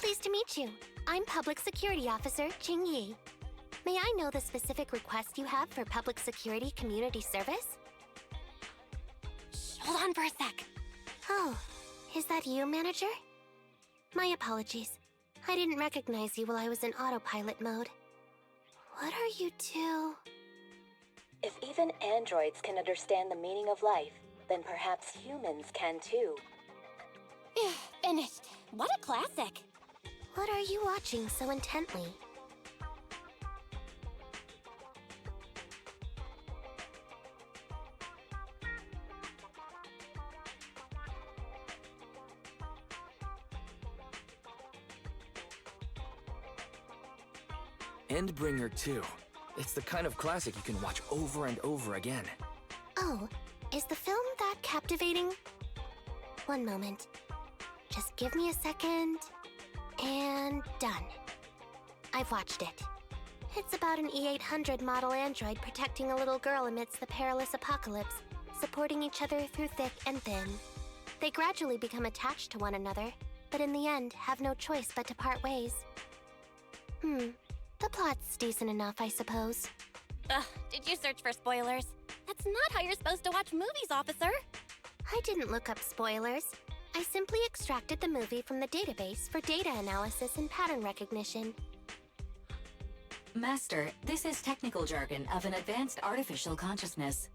Pleased to meet you. I'm Public Security Officer Qingyi. May I know the specific request you have for public security community service? Shh, hold on for a sec. Oh, is that you, Manager? My apologies. I didn't recognize you while I was in autopilot mode. What are you two? If even androids can understand the meaning of life, then perhaps humans can too. Finished. What a classic. What are you watching so intently? Endbringer 2. It's the kind of classic you can watch over and over again. Oh, is the film that captivating? One moment. Just give me a second. And done. I've watched it. It's about an E800 model android protecting a little girl amidst the perilous apocalypse, supporting each other through thick and thin. They gradually become attached to one another, but in the end have no choice but to part ways. The plot's decent enough, I suppose. Ugh, did you search for spoilers? That's not how you're supposed to watch movies, officer. I didn't look up spoilers. I simply extracted the movie from the database for data analysis and pattern recognition. Master, this is technical jargon of an advanced artificial consciousness.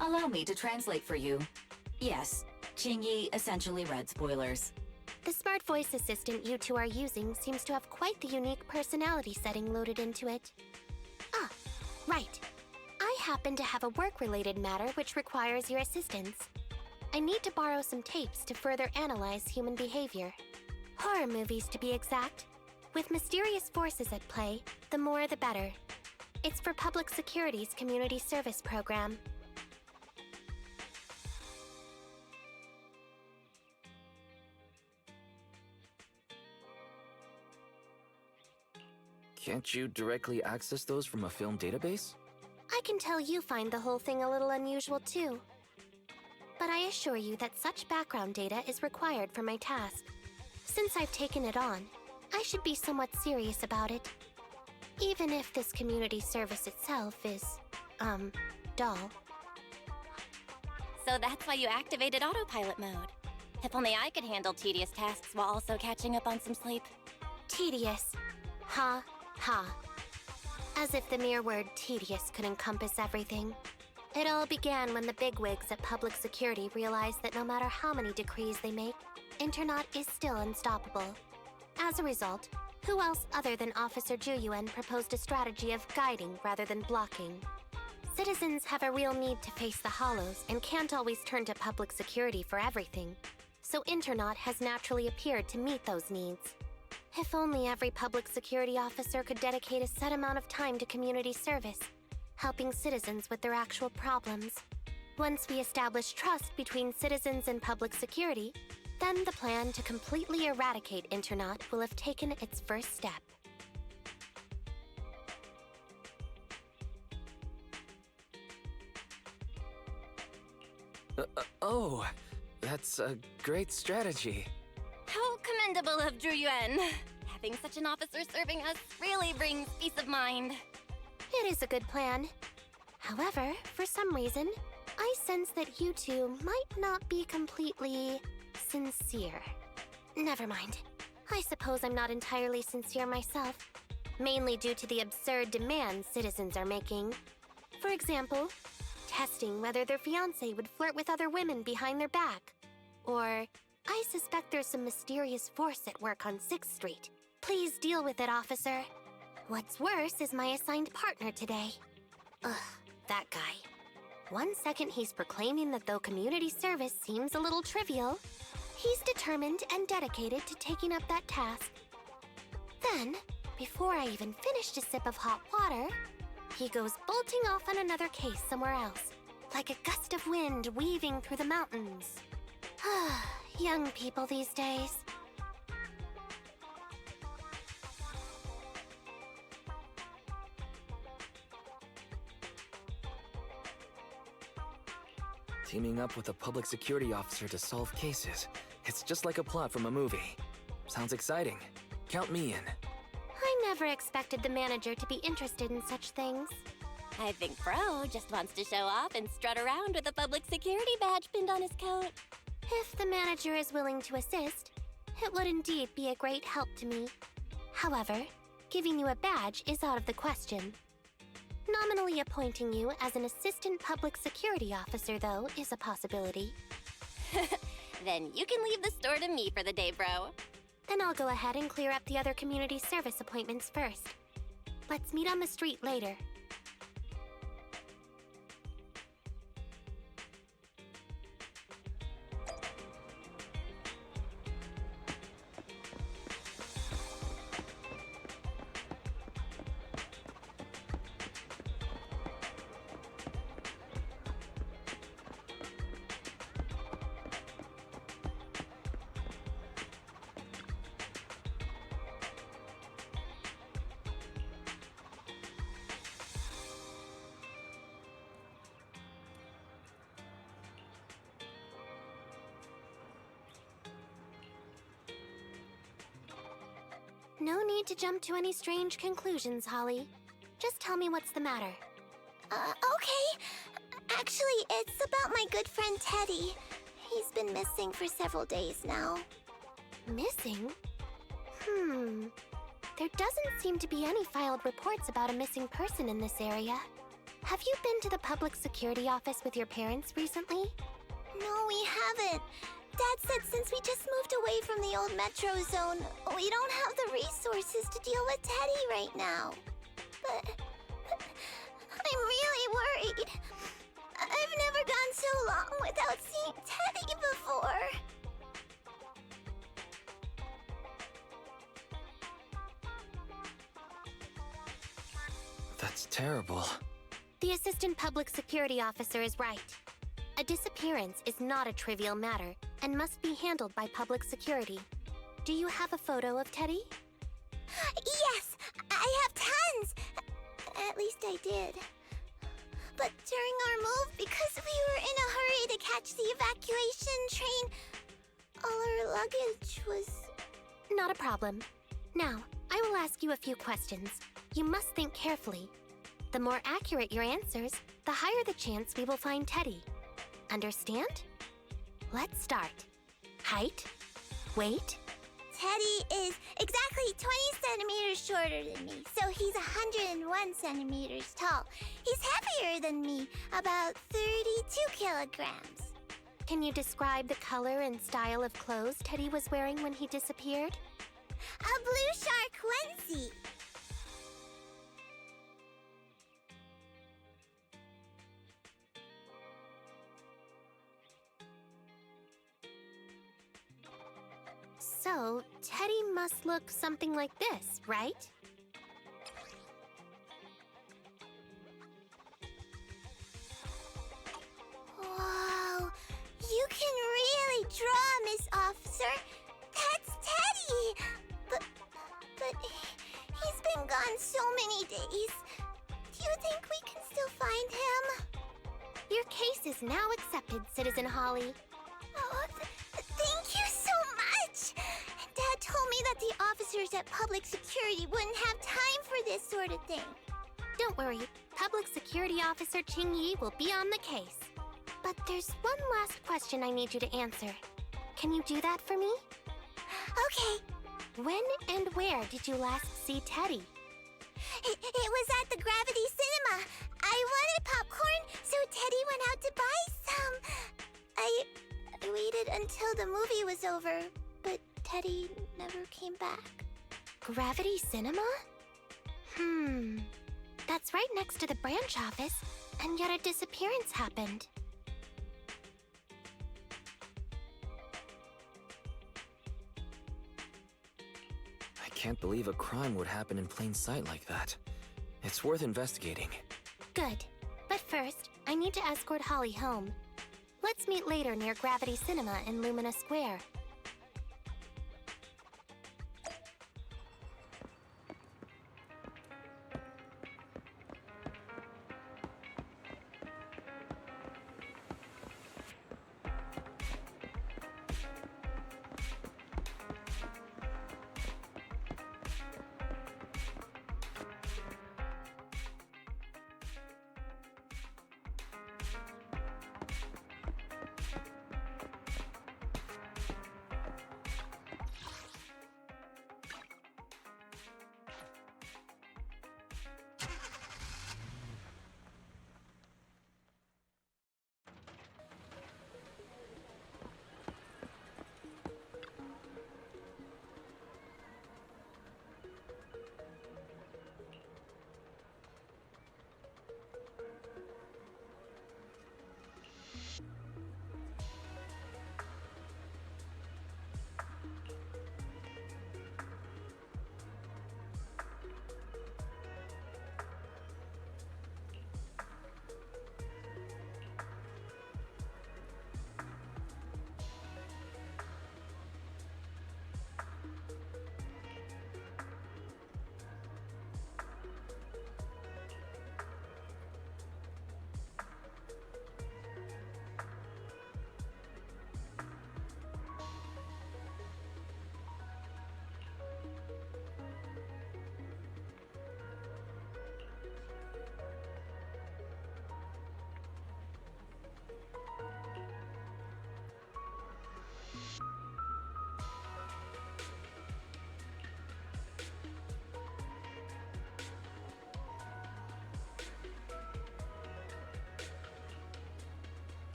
Allow me to translate for you. Yes, Qingyi essentially read spoilers. The smart voice assistant you two are using seems to have quite the unique personality setting loaded into it. Ah, right. I happen to have a work-related matter which requires your assistance. I need to borrow some tapes to further analyze human behavior. Horror movies, to be exact. With mysterious forces at play, the more the better. It's for Public Security's community service program. Can't you directly access those from a film database? I can tell you find the whole thing a little unusual too. But I assure you that such background data is required for my task. Since I've taken it on, I should be somewhat serious about it. Even if this community service itself is, dull. So that's why you activated autopilot mode. If only I could handle tedious tasks while also catching up on some sleep. Tedious. Ha, ha. As if the mere word tedious could encompass everything. It all began when the bigwigs at Public Security realized that no matter how many decrees they make, Internet is still unstoppable. As a result, who else other than Officer Juyuan proposed a strategy of guiding rather than blocking? Citizens have a real need to face the hollows and can't always turn to Public Security for everything. So Internet has naturally appeared to meet those needs. If only every Public Security officer could dedicate a set amount of time to community service, helping citizens with their actual problems. Once we establish trust between citizens and Public Security, then the plan to completely eradicate Internet will have taken its first step. Oh, that's a great strategy. How commendable of Juyuan. Having such an officer serving us really brings peace of mind. It is a good plan. However, for some reason, I sense that you two might not be completely sincere. Never mind. I suppose I'm not entirely sincere myself, mainly due to the absurd demands citizens are making. For example, testing whether their fiancé would flirt with other women behind their back. Or, I suspect there's some mysterious force at work on 6th Street. Please deal with it, officer. What's worse is my assigned partner today. Ugh, that guy. One second he's proclaiming that though community service seems a little trivial, he's determined and dedicated to taking up that task. Then, before I even finished a sip of hot water, he goes bolting off on another case somewhere else, like a gust of wind weaving through the mountains. Young people these days. Teaming up with a public security officer to solve cases. It's just like a plot from a movie. Sounds exciting. Count me in. I never expected the manager to be interested in such things. I think Bro just wants to show off and strut around with a public security badge pinned on his coat. If the manager is willing to assist, it would indeed be a great help to me. However, giving you a badge is out of the question. Nominally appointing you as an assistant public security officer, though, is a possibility. Then you can leave the store to me for the day, Bro. Then I'll go ahead and clear up the other community service appointments first. Let's meet on the street later. No need to jump to any strange conclusions, Holly. Just tell me what's the matter. Okay. Actually, it's about my good friend Teddy. He's been missing for several days now. Missing? There doesn't seem to be any filed reports about a missing person in this area. Have you been to the public security office with your parents recently? No, we haven't. Dad said since we just moved away from the old metro zone, we don't have the resources to deal with Teddy right now. But I'm really worried. I've never gone so long without seeing Teddy before. That's terrible. The assistant public security officer is right. A disappearance is not a trivial matter and must be handled by public security. Do you have a photo of Teddy? Yes, I have tons. At least I did. But during our move, because we were in a hurry to catch the evacuation train, all our luggage was... Not a problem. Now, I will ask you a few questions. You must think carefully. The more accurate your answers, the higher the chance we will find Teddy. Understand? Let's start. Height, weight. Teddy is exactly 20 centimeters shorter than me, so he's 101 centimeters tall. He's heavier than me, about 32 kilograms. Can you describe the color and style of clothes Teddy was wearing when he disappeared? A blue shark onesie. So, Teddy must look something like this, right? Wow, you can really draw, Miss Officer. That's Teddy. But he's been gone so many days. Do you think we can still find him? Your case is now accepted, Citizen Holly. Oh, thank you so much. Dad told me that the officers at Public Security wouldn't have time for this sort of thing. Don't worry, Public Security Officer Qingyi will be on the case. But there's one last question I need you to answer. Can you do that for me? Okay. When and where did you last see Teddy? It was at the Gravity Cinema. I wanted popcorn, so Teddy went out to buy some. I waited until the movie was over, but Teddy never came back. Gravity Cinema? That's right next to the branch office, and yet a disappearance happened. I can't believe a crime would happen in plain sight like that. It's worth investigating. Good. But first, I need to escort Holly home. Let's meet later near Gravity Cinema in Lumina Square.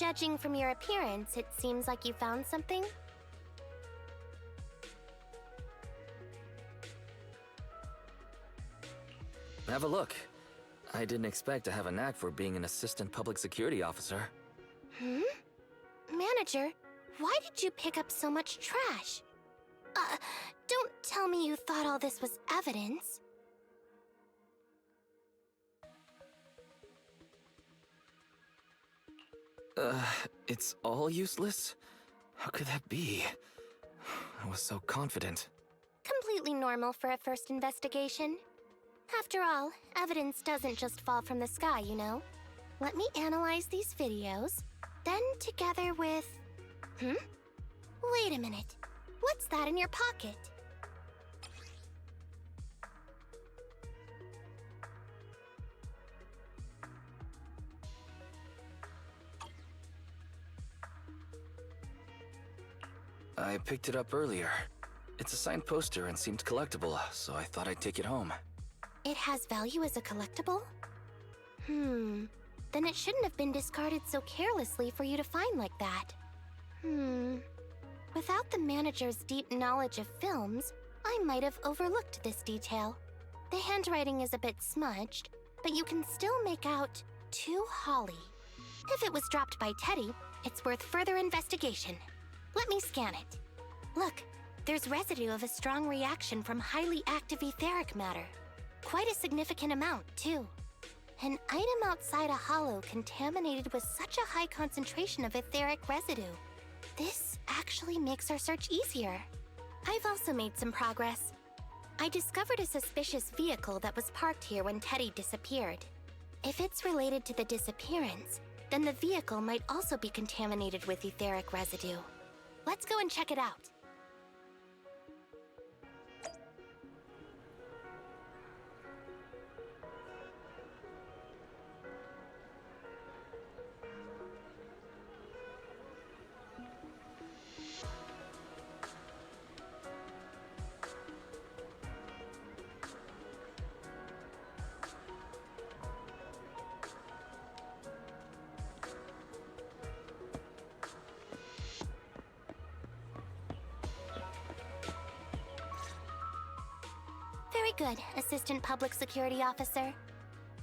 Judging from your appearance, it seems like you found something. Have a look. I didn't expect to have a knack for being an assistant public security officer. Hmm? Manager, why did you pick up so much trash? Don't tell me you thought all this was evidence. It's all useless? How could that be? I was so confident. Completely normal for a first investigation. After all, evidence doesn't just fall from the sky, you know. Let me analyze these videos, then together with... Wait a minute. What's that in your pocket? I picked it up earlier. It's a signed poster and seemed collectible, so I thought I'd take it home. It has value as a collectible? Then it shouldn't have been discarded so carelessly for you to find like that. Without the manager's deep knowledge of films, I might have overlooked this detail. The handwriting is a bit smudged, but you can still make out "To Holly." If it was dropped by Teddy, it's worth further investigation. Let me scan it. Look, there's residue of a strong reaction from highly active etheric matter. Quite a significant amount, too. An item outside a hollow contaminated with such a high concentration of etheric residue. This actually makes our search easier. I've also made some progress. I discovered a suspicious vehicle that was parked here when Teddy disappeared. If it's related to the disappearance, then the vehicle might also be contaminated with etheric residue. Let's go and check it out. Very good, Assistant Public Security Officer.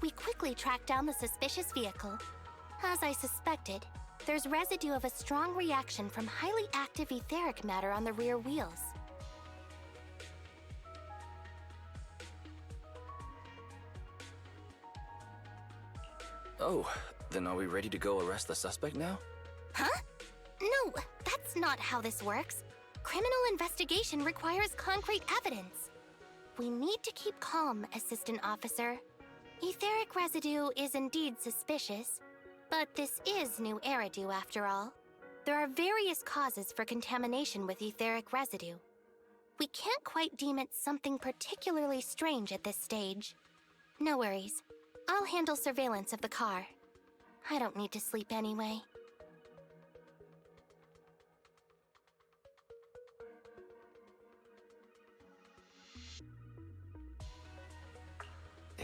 We quickly tracked down the suspicious vehicle. As I suspected, there's residue of a strong reaction from highly active etheric matter on the rear wheels. Oh, then are we ready to go arrest the suspect now? Huh? No, that's not how this works. Criminal investigation requires concrete evidence. We need to keep calm, Assistant Officer. Etheric residue is indeed suspicious, but this is new Eridu after all. There are various causes for contamination with etheric residue. We can't quite deem it something particularly strange at this stage. No worries. I'll handle surveillance of the car. I don't need to sleep anyway.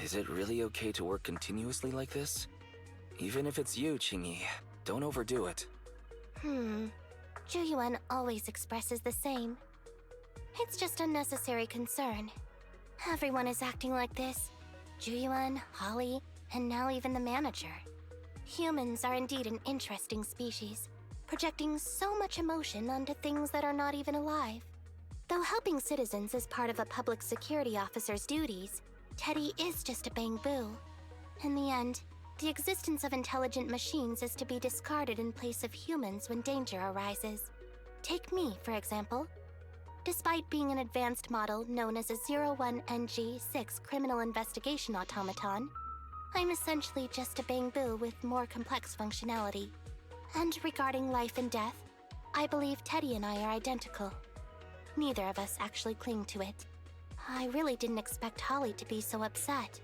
Is it really okay to work continuously like this? Even if it's you, Qingyi, don't overdo it. Juyuan always expresses the same. It's just unnecessary concern. Everyone is acting like this. Juyuan, Holly, and now even the manager. Humans are indeed an interesting species, projecting so much emotion onto things that are not even alive. Though helping citizens is part of a public security officer's duties, Teddy is just a Bangboo. In the end, the existence of intelligent machines is to be discarded in place of humans when danger arises. Take me, for example. Despite being an advanced model known as a 01NG6 criminal investigation automaton, I'm essentially just a Bangboo with more complex functionality. And regarding life and death, I believe Teddy and I are identical. Neither of us actually cling to it. I really didn't expect Holly to be so upset.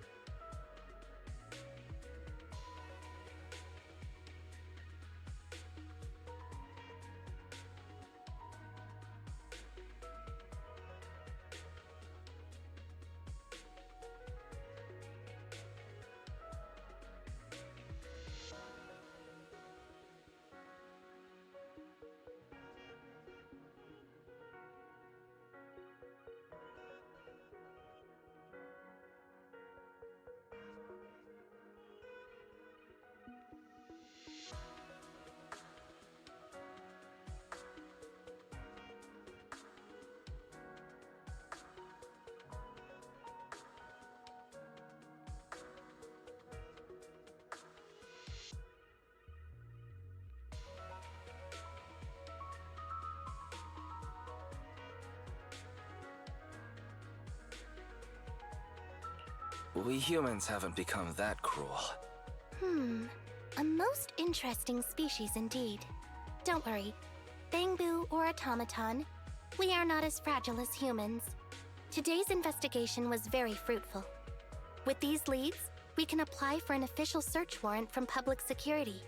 We humans haven't become that cruel. A most interesting species indeed. Don't worry, Bangboo or automaton, we are not as fragile as humans. Today's investigation was very fruitful. With these leads, we can apply for an official search warrant from public security.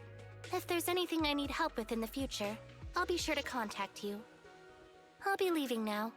If there's anything I need help with in the future, I'll be sure to contact you. I'll be leaving now.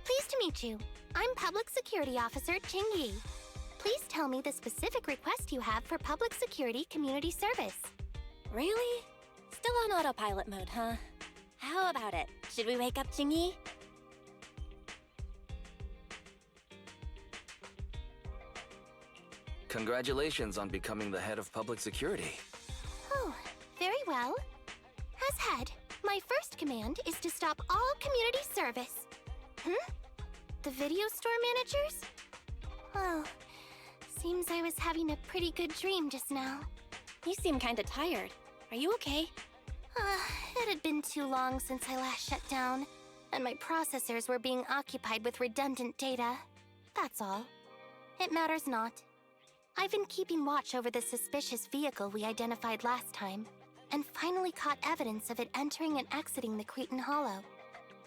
Pleased to meet you. I'm Public Security Officer Qingyi. Please tell me the specific request you have for public security community service. Really? Still on autopilot mode, huh? How about it? Should we wake up Qingyi? Congratulations on becoming the head of public security. Oh, very well. As head, my first command is to stop all community service. The video store managers? Oh, seems I was having a pretty good dream just now. You seem kinda tired. Are you okay? It had been too long since I last shut down, and my processors were being occupied with redundant data. That's all. It matters not. I've been keeping watch over the suspicious vehicle we identified last time, and finally caught evidence of it entering and exiting the Cretan Hollow.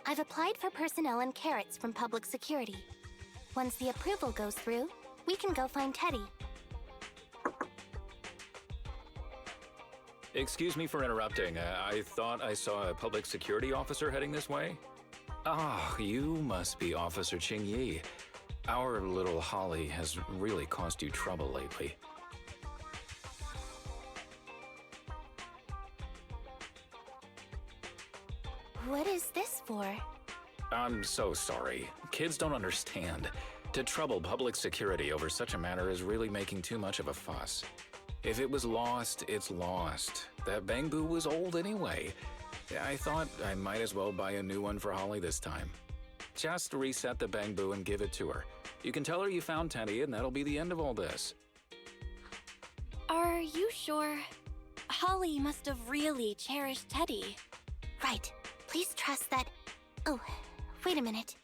I've applied for personnel and carrots from public security. Once the approval goes through, we can go find Teddy. Excuse me for interrupting. I thought I saw a public security officer heading this way. Ah, you must be Officer Qingyi. Our little Holly has really caused you trouble lately. What is this for? I'm so sorry. Kids don't understand. To trouble public security over such a matter is really making too much of a fuss. If it was lost, it's lost. That Bangboo was old anyway. I thought I might as well buy a new one for Holly this time. Just reset the Bangboo and give it to her. You can tell her you found Teddy and that'll be the end of all this. Are you sure? Holly must have really cherished Teddy. Right. Please trust that... Oh, wait a minute.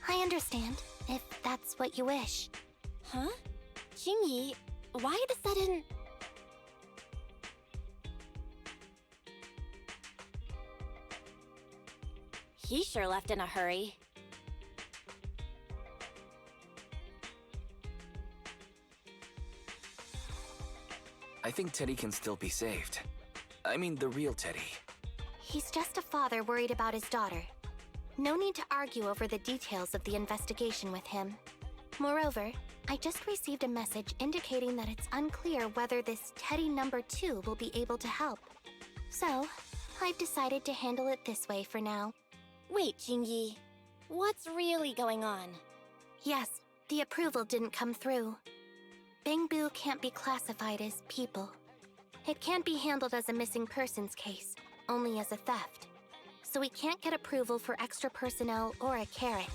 I understand, if that's what you wish. Huh? Qingyi, why the sudden... He sure left in a hurry. I think Teddy can still be saved. I mean, the real Teddy. He's just a father worried about his daughter. No need to argue over the details of the investigation with him. Moreover, I just received a message indicating that it's unclear whether this Teddy number 2 will be able to help. So, I've decided to handle it this way for now. Wait, Qingyi. What's really going on? Yes, the approval didn't come through. Bangboo can't be classified as people. It can't be handled as a missing persons case, only as a theft. So we can't get approval for extra personnel or a carrot.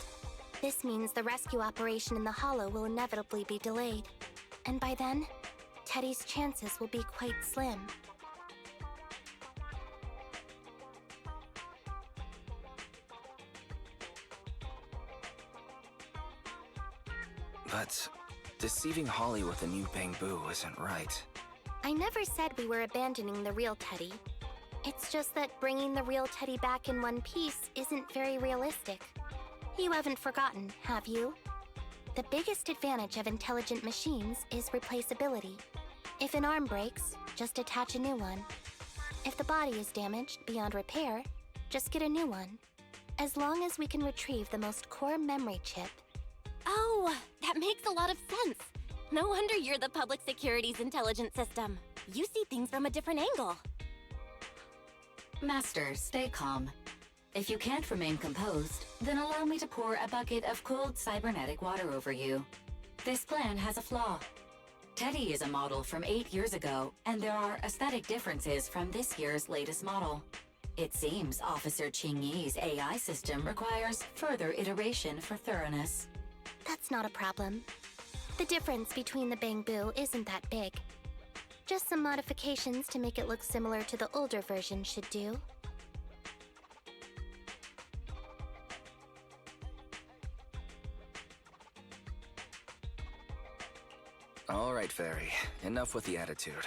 This means the rescue operation in the Hollow will inevitably be delayed. And by then, Teddy's chances will be quite slim. But deceiving Holly with a new Bangboo isn't right. I never said we were abandoning the real Teddy. It's just that bringing the real Teddy back in one piece isn't very realistic. You haven't forgotten, have you? The biggest advantage of intelligent machines is replaceability. If an arm breaks, just attach a new one. If the body is damaged beyond repair, just get a new one. As long as we can retrieve the most core memory chip. Oh, that makes a lot of sense. No wonder you're the public security's intelligent system. You see things from a different angle. Master, stay calm. If you can't remain composed, then allow me to pour a bucket of cold cybernetic water over you. This plan has a flaw. Teddy is a model from 8 years ago, and there are aesthetic differences from this year's latest model. It seems Officer Qingyi's AI system requires further iteration for thoroughness. That's not a problem. The difference between the Bangboo isn't that big. Just some modifications to make it look similar to the older version should do. All right, Fairy. Enough with the attitude.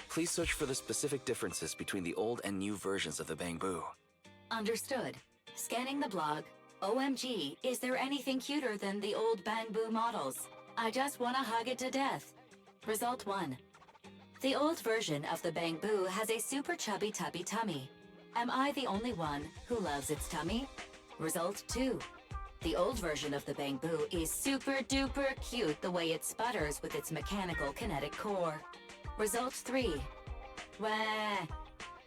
Please search for the specific differences between the old and new versions of the Bangboo. Understood. Scanning the blog. OMG, is there anything cuter than the old Bangboo models? I just want to hug it to death. Result 1. The old version of the Bangboo has a super chubby tubby tummy. Am I the only one who loves its tummy? Result 2. The old version of the Bangboo is super duper cute the way it sputters with its mechanical kinetic core. Result 3. Wah!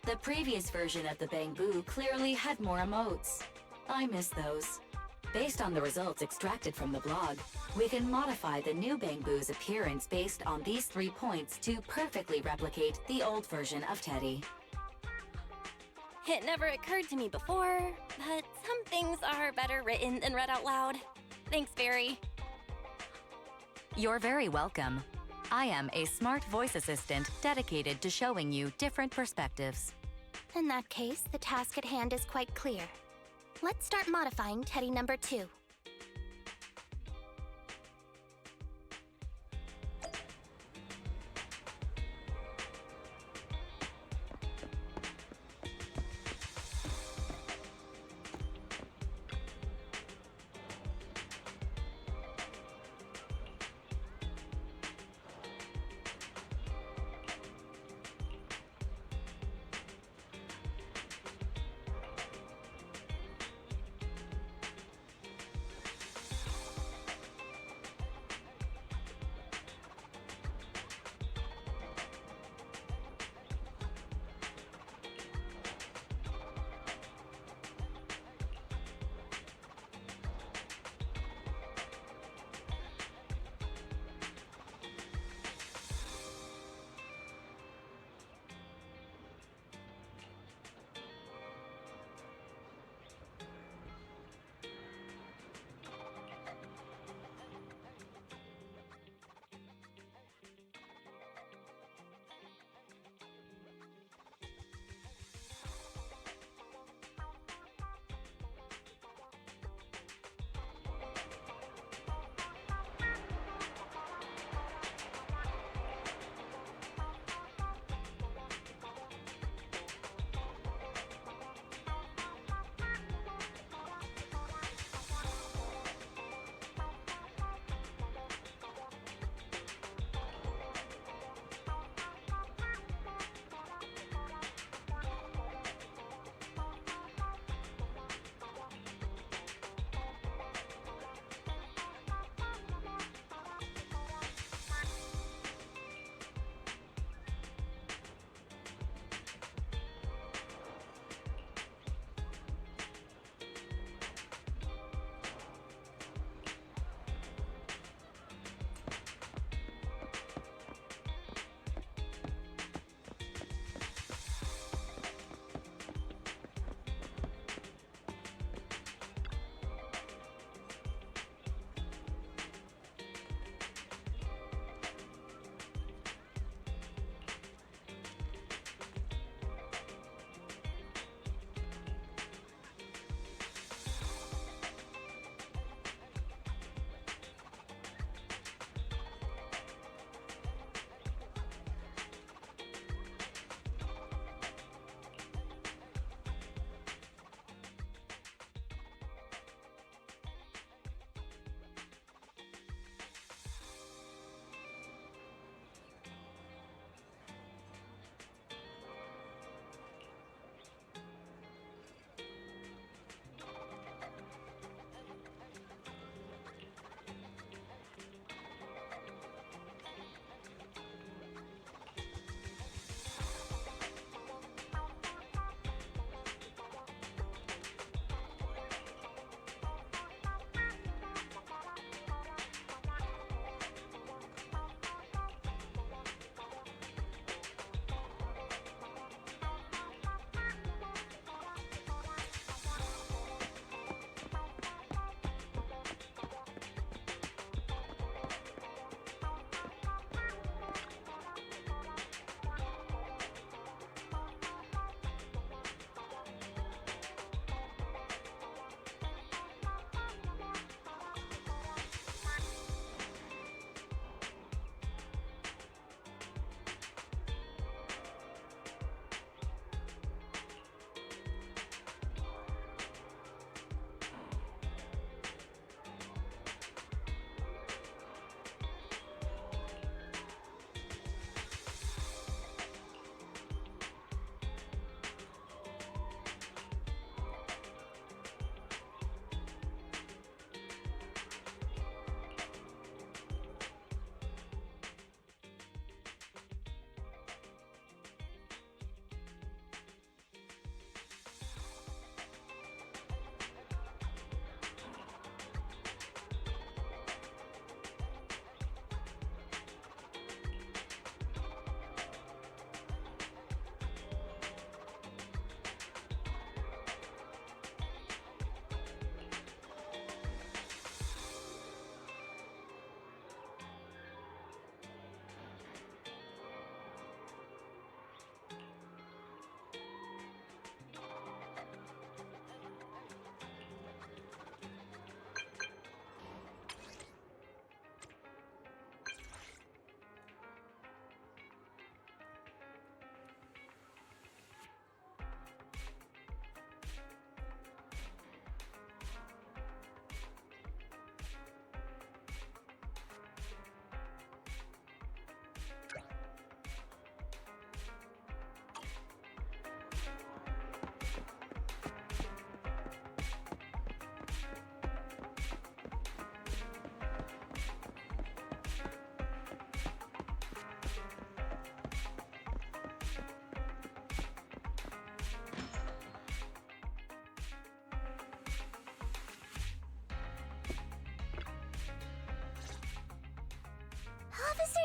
The previous version of the Bangboo clearly had more emotes. I miss those. Based on the results extracted from the blog, we can modify the new Bangboo's appearance based on these 3 points to perfectly replicate the old version of Teddy. It never occurred to me before, but some things are better written than read out loud. Thanks, Fairy. You're very welcome. I am a smart voice assistant dedicated to showing you different perspectives. In that case, the task at hand is quite clear. Let's start modifying Teddy number 2.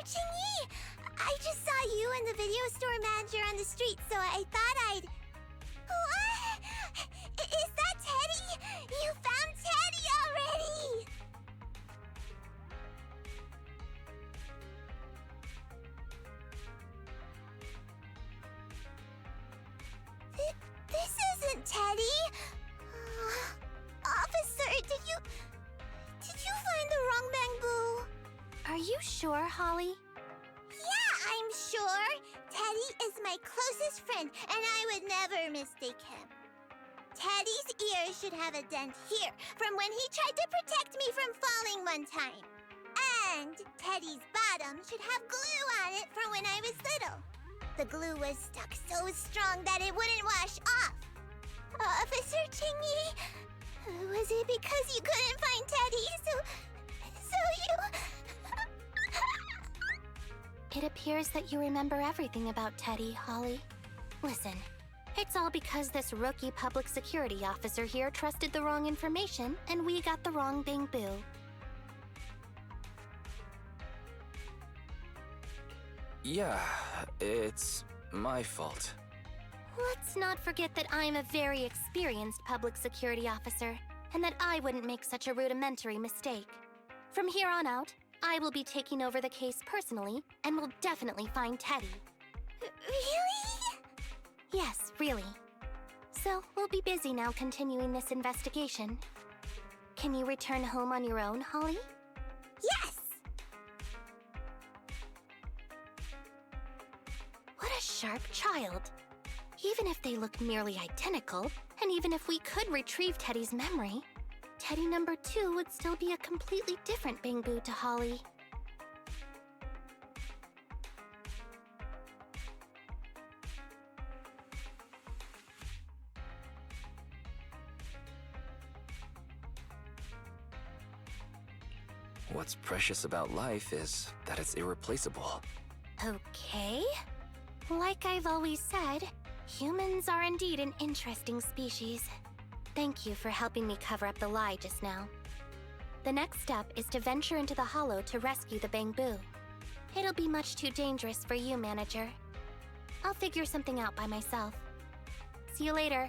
Qingyi! I just saw you and the video store manager on the street, so I thought I'd... What? Is that Teddy? You found Teddy already! This isn't Teddy. Officer, did you find the wrong Bangboo? Are you sure, Holly? Yeah, I'm sure. Teddy is my closest friend, and I would never mistake him. Teddy's ear should have a dent here from when he tried to protect me from falling one time. And Teddy's bottom should have glue on it from when I was little. The glue was stuck so strong that it wouldn't wash off. Officer Qingyi, was it because you couldn't find Teddy, so you... It appears that you remember everything about Teddy, Holly. Listen, it's all because this rookie public security officer here trusted the wrong information, and we got the wrong Bangboo. Yeah, it's my fault. Let's not forget that I'm a very experienced public security officer, and that I wouldn't make such a rudimentary mistake. From here on out, I will be taking over the case personally, and will definitely find Teddy. Really? Yes, really. So, we'll be busy now continuing this investigation. Can you return home on your own, Holly? Yes! What a sharp child. Even if they look nearly identical, and even if we could retrieve Teddy's memory, Teddy number 2 would still be a completely different Bangboo to Holly. What's precious about life is that it's irreplaceable. Okay. Like I've always said, humans are indeed an interesting species. Thank you for helping me cover up the lie just now. The next step is to venture into the hollow to rescue the Bangboo. It'll be much too dangerous for you, Manager. I'll figure something out by myself. See you later.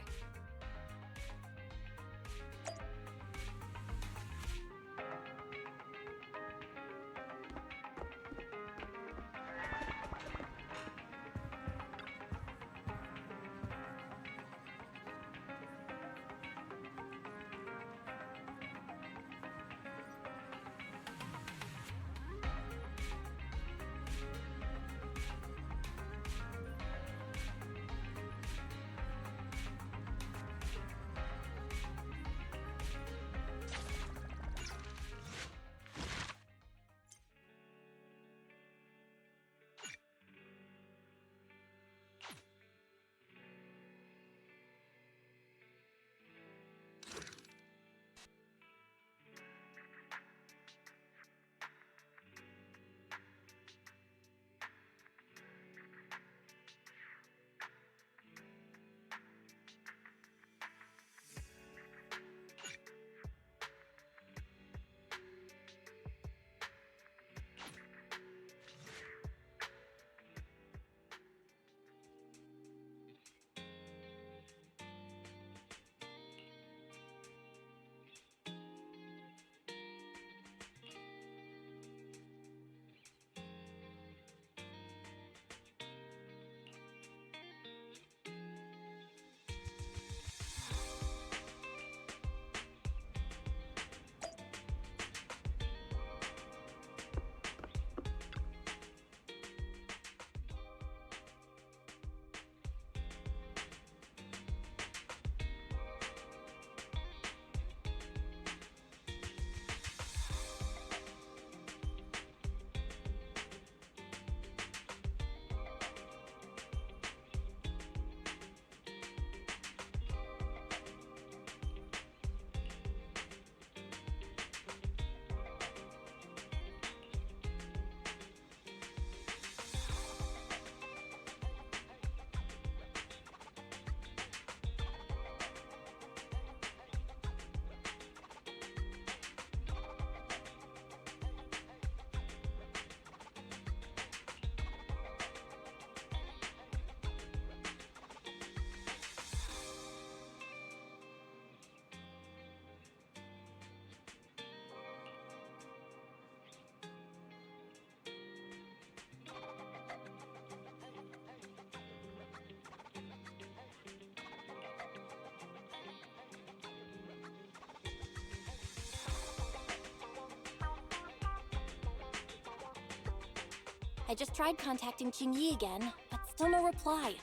I just tried contacting Qingyi again, but still no reply.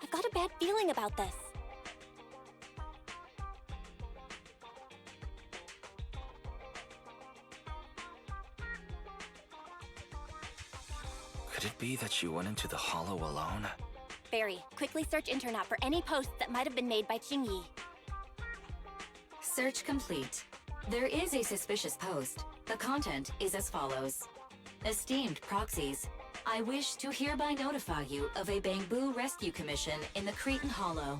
I've got a bad feeling about this. Could it be that she went into the hollow alone? Barry, quickly search Internet for any posts that might have been made by Qingyi. Search complete. There is a suspicious post. The content is as follows. Esteemed proxies, I wish to hereby notify you of a Bangboo rescue commission in the Cretan Hollow.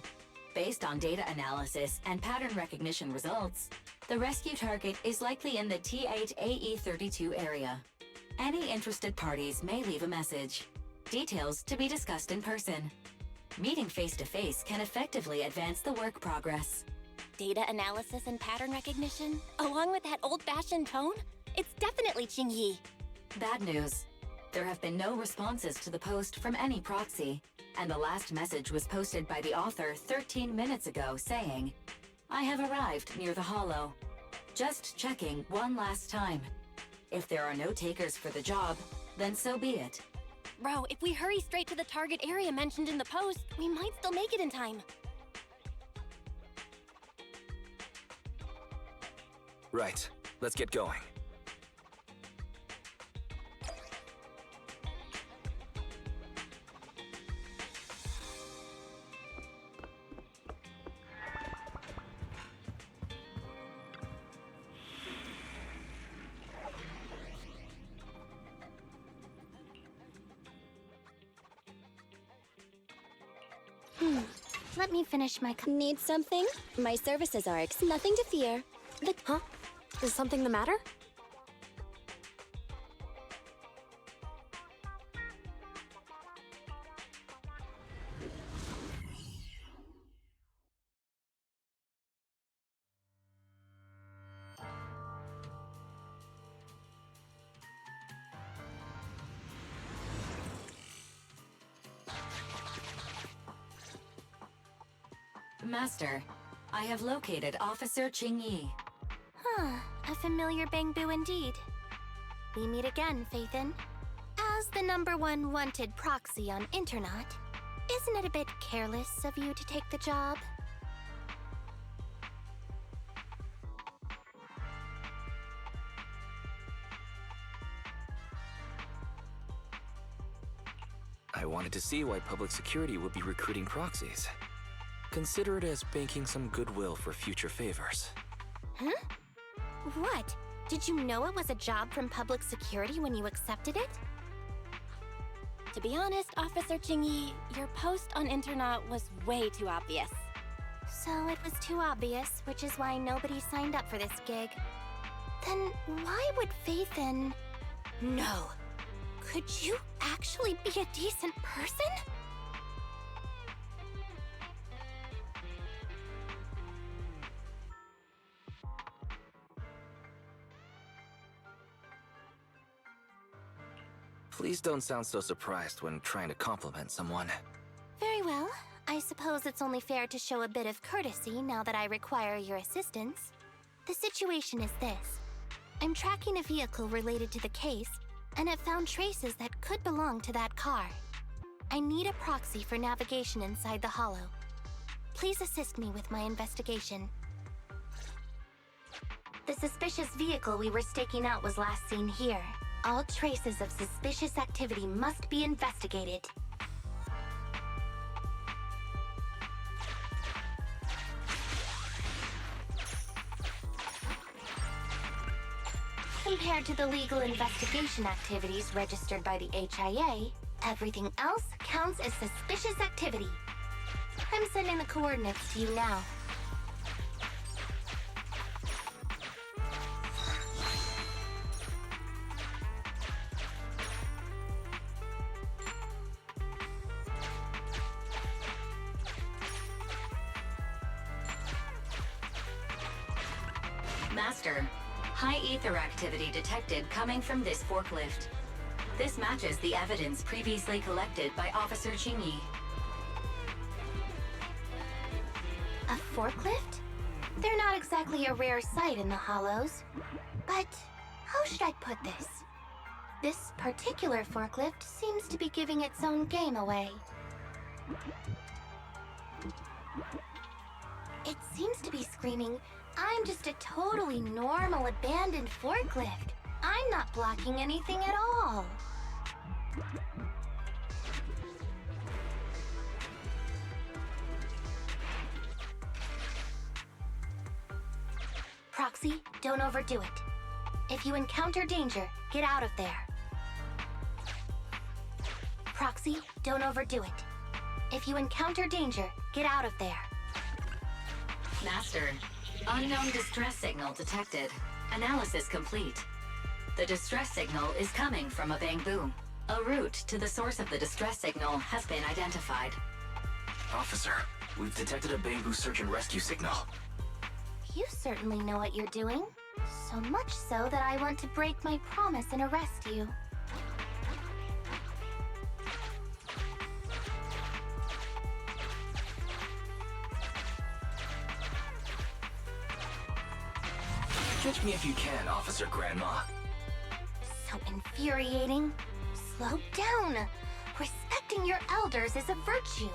Based on data analysis and pattern recognition results, the rescue target is likely in the T8AE32 area. Any interested parties may leave a message. Details to be discussed in person. Meeting face-to-face can effectively advance the work progress. Data analysis and pattern recognition, along with that old-fashioned tone? It's definitely Qingyi. Bad news. There have been no responses to the post from any proxy, and the last message was posted by the author 13 minutes ago saying, I have arrived near the hollow. Just checking one last time. If there are no takers for the job, then so be it. Bro, if we hurry straight to the target area mentioned in the post, we might still make it in time. Right. Let's get going. Let me finish my Need something? My services are nothing to fear. Huh? Is something the matter? Master, I have located Officer Qingyi. Huh, a familiar Bangboo indeed. We meet again, Faithin. As the #1 wanted proxy on Internet, isn't it a bit careless of you to take the job? I wanted to see why public security would be recruiting proxies. Consider it as banking some goodwill for future favors. Huh? What? Did you know it was a job from public security when you accepted it? To be honest, Officer Qingyi, your post on Internet was way too obvious. So it was too obvious, which is why nobody signed up for this gig. Then why would Faithin... No. Could you actually be a decent person? Please don't sound so surprised when trying to compliment someone. Very well. I suppose it's only fair to show a bit of courtesy now that I require your assistance. The situation is this. I'm tracking a vehicle related to the case, and have found traces that could belong to that car. I need a proxy for navigation inside the hollow. Please assist me with my investigation. The suspicious vehicle we were staking out was last seen here. All traces of suspicious activity must be investigated. Compared to the legal investigation activities registered by the HIA, everything else counts as suspicious activity. I'm sending the coordinates to you now. Master, high ether activity detected coming from this forklift. This matches the evidence previously collected by Officer Qingyi. A forklift? They're not exactly a rare sight in the Hollows. But how should I put this? This particular forklift seems to be giving its own game away. It seems to be screaming, "I'm just a totally normal abandoned forklift. I'm not blocking anything at all." Proxy, don't overdo it. If you encounter danger, get out of there. Proxy, don't overdo it. If you encounter danger, get out of there. Master, unknown distress signal detected. Analysis complete. The distress signal is coming from a Bangboo. A route to the source of the distress signal has been identified. Officer, we've detected a Bangboo search and rescue signal. You certainly know what you're doing. So much so that I want to break my promise and arrest you. Catch me if you can, Officer Grandma. So infuriating. Slow down. Respecting your elders is a virtue.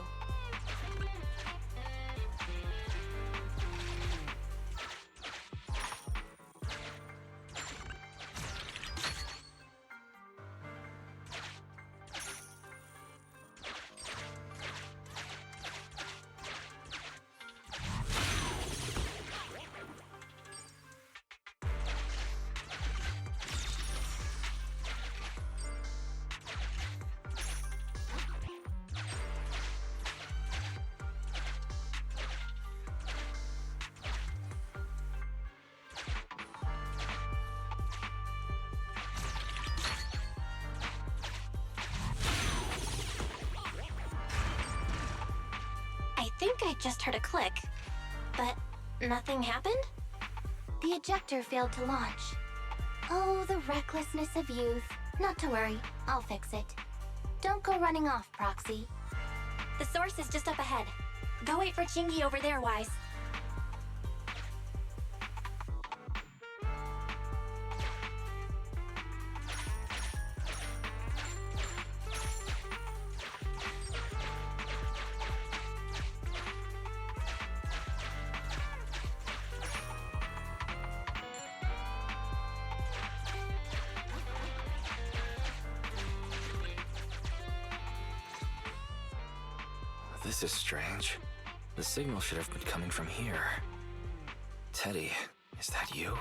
I think I just heard a click, but nothing happened? The ejector failed to launch. Oh, the recklessness of youth. Not to worry, I'll fix it. Don't go running off, Proxy. The source is just up ahead. Go wait for Qingyi over there, Wise. This is strange. The signal should have been coming from here. Teddy, is that you?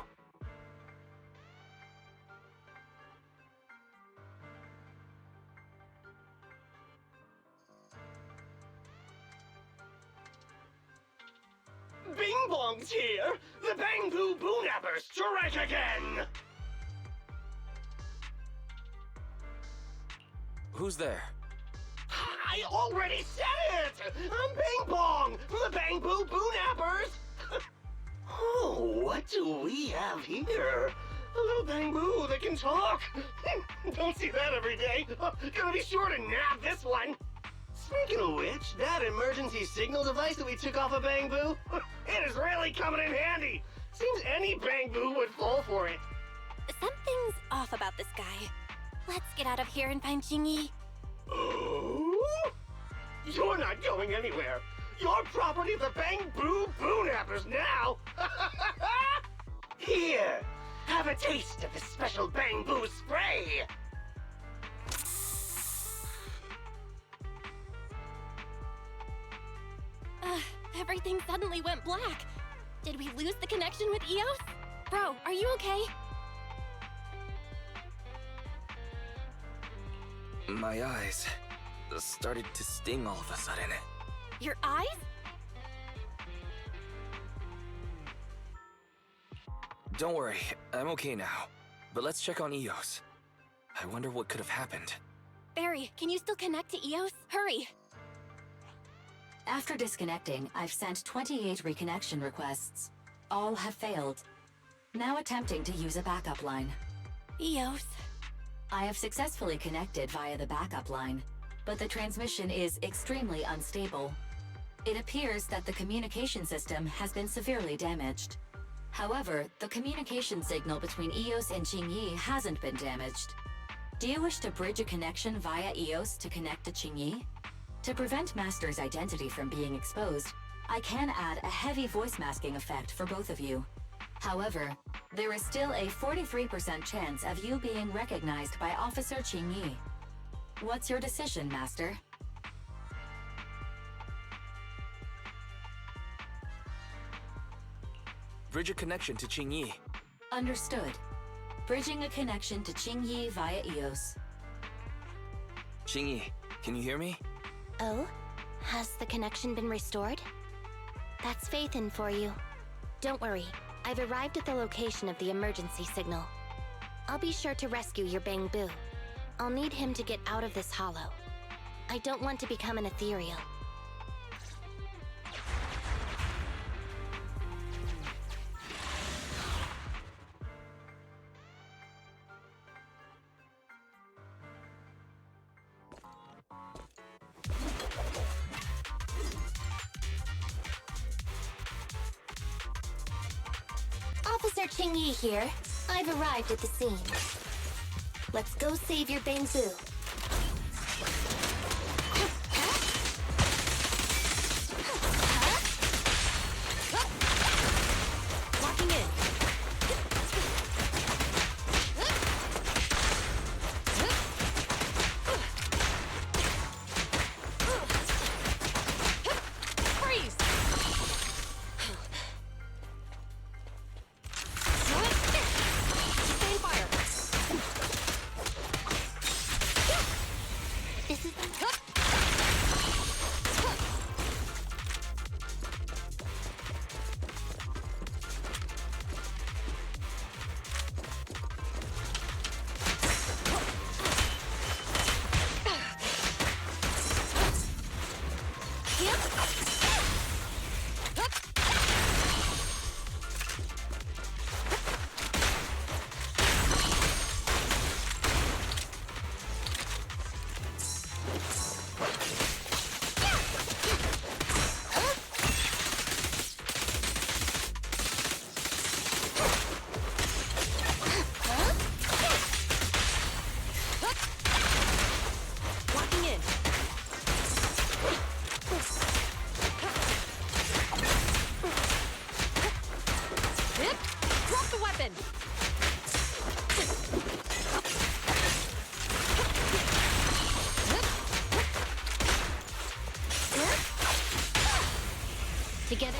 Bing Bong's here! The Bangboo Boonappers strike again! Who's there? I already said it! I'm Bing Bong from the Bangboo Boonappers! Oh, what do we have here? A little Bangboo that can talk! Don't see that every day. Gonna be sure to nab this one! Speaking of which, that emergency signal device that we took off of Bangboo, it is really coming in handy! Seems any Bangboo would fall for it. Something's off about this guy. Let's get out of here and find Qingyi. Oh? You're not going anywhere. You're property of the Bangboo Boonappers now. Here, have a taste of the special Bangboo spray. Everything suddenly went black. Did we lose the connection with Eos? Bro, are you okay? My eyes started to sting all of a sudden. Your eyes? Don't worry, I'm okay now. But let's check on Eos. I wonder what could have happened. Barry, can you still connect to Eos? Hurry! After disconnecting, I've sent 28 reconnection requests. All have failed. Now attempting to use a backup line. Eos. I have successfully connected via the backup line, but the transmission is extremely unstable. It appears that the communication system has been severely damaged. However, the communication signal between Eos and Qingyi hasn't been damaged. Do you wish to bridge a connection via EOS to connect to Qingyi? To prevent Master's identity from being exposed, I can add a heavy voice masking effect for both of you. However, there is still a 43% chance of you being recognized by Officer Qingyi. What's your decision, Master? Bridge a connection to Qingyi. Understood. Bridging a connection to Qingyi via EOS. Qingyi, can you hear me? Oh? Has the connection been restored? That's Faithin for you. Don't worry, I've arrived at the location of the emergency signal. I'll be sure to rescue your Bangboo. I'll need him to get out of this hollow. I don't want to become an ethereal. Officer Qingyi here. I've arrived at the scene. Let's go save your Bangboo. Walking in. Freeze! This is... Together.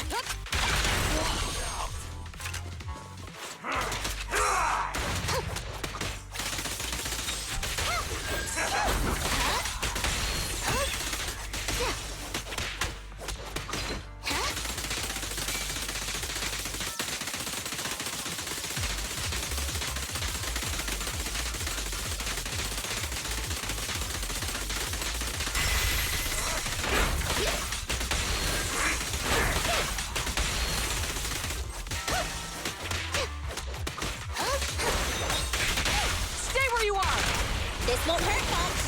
This won't hurt much.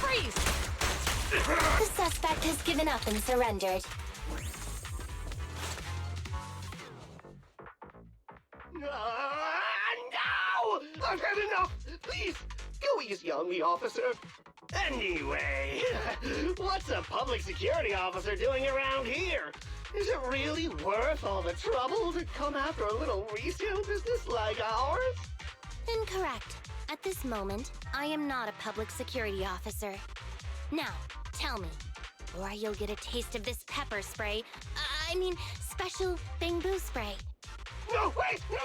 Freeze! The suspect has given up and surrendered. No! I've had enough! Please, go easy on me, officer. Anyway, what's a public security officer doing around here? Is it really worth all the trouble to come after a little resale business like ours? Incorrect. At this moment, I am not a public security officer. Now, tell me, or you'll get a taste of this pepper spray. I mean, special Bangboo spray. No, wait! No,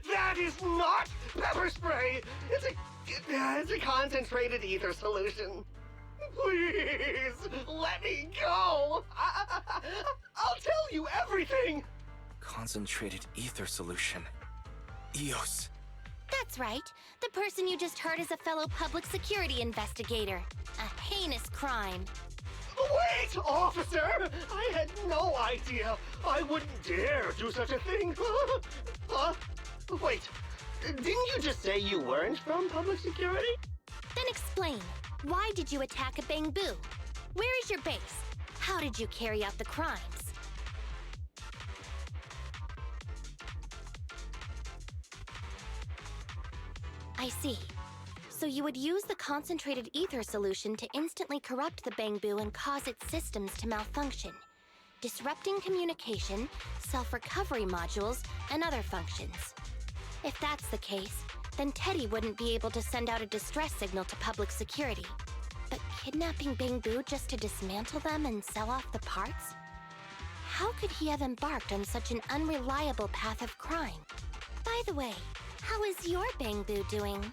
that is not pepper spray! It's a concentrated ether solution. Please, let me go! I'll tell you everything! Concentrated ether solution. EOS. That's right. The person you just heard is a fellow public security investigator. A heinous crime. Wait, officer! I had no idea. I wouldn't dare do such a thing. Huh? Wait, didn't you just say you weren't from public security? Then explain. Why did you attack a Bangboo? Where is your base? How did you carry out the crimes? I see. So you would use the concentrated ether solution to instantly corrupt the Bangboo and cause its systems to malfunction, disrupting communication, self-recovery modules, and other functions. If that's the case, then Teddy wouldn't be able to send out a distress signal to public security. But kidnapping Bangboo just to dismantle them and sell off the parts? How could he have embarked on such an unreliable path of crime? By the way, how is your Bangboo doing?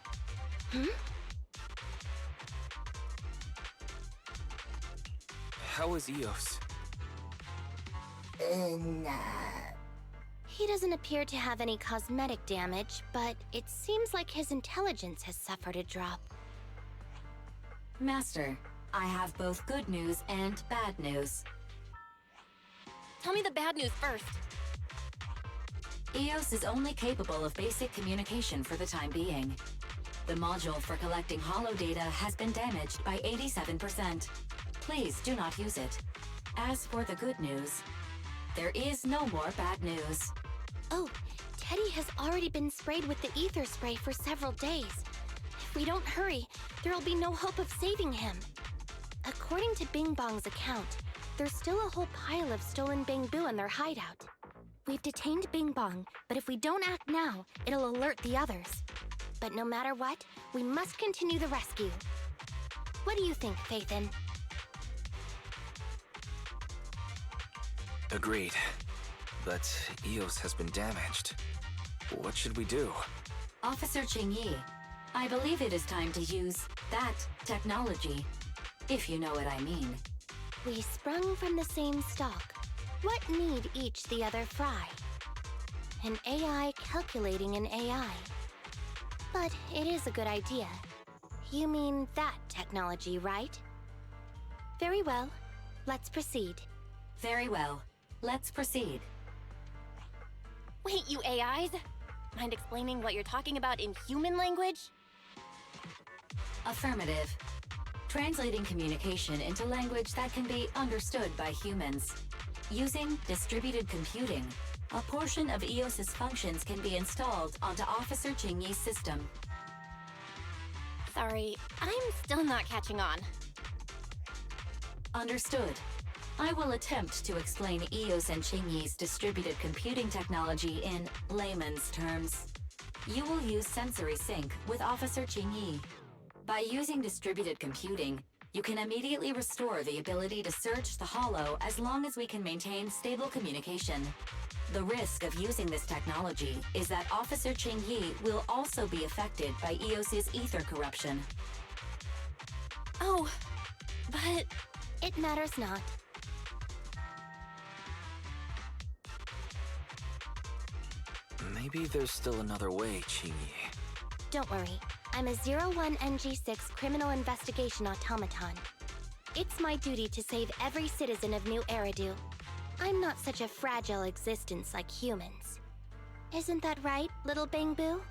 How is Eos? He doesn't appear to have any cosmetic damage, but it seems like his intelligence has suffered a drop. Master, I have both good news and bad news. Tell me the bad news first. Eos is only capable of basic communication for the time being. The module for collecting holo data has been damaged by 87%. Please do not use it. As for the good news, there is no more bad news. Oh, Teddy has already been sprayed with the ether spray for several days. If we don't hurry, there'll be no hope of saving him. According to Bing Bong's account, there's still a whole pile of stolen Bangboo in their hideout. We've detained Bing Bong, but if we don't act now, it'll alert the others. But no matter what, we must continue the rescue. What do you think, Phaethon? Agreed. But Eos has been damaged. What should we do? Officer Qingyi, I believe it is time to use that technology, if you know what I mean. We sprung from the same stock. What need each the other fry? An AI calculating an AI. But it is a good idea. You mean that technology, right? Very well. Let's proceed. Very well. Let's proceed. Wait, you AIs? Mind explaining what you're talking about in human language? Affirmative. Translating communication into language that can be understood by humans. Using distributed computing, a portion of EOS's functions can be installed onto Officer Qingyi's system. Sorry, I'm still not catching on. Understood. I will attempt to explain EOS and Qingyi's distributed computing technology in layman's terms. You will use sensory sync with Officer Qingyi. By using distributed computing, you can immediately restore the ability to search the holo as long as we can maintain stable communication. The risk of using this technology is that Officer Qingyi will also be affected by EOS's ether corruption. Oh, but it matters not. Maybe there's still another way, Qingyi. Don't worry. I'm a 01NG6 criminal investigation automaton. It's my duty to save every citizen of New Eridu. I'm not such a fragile existence like humans. Isn't that right, little Bangboo?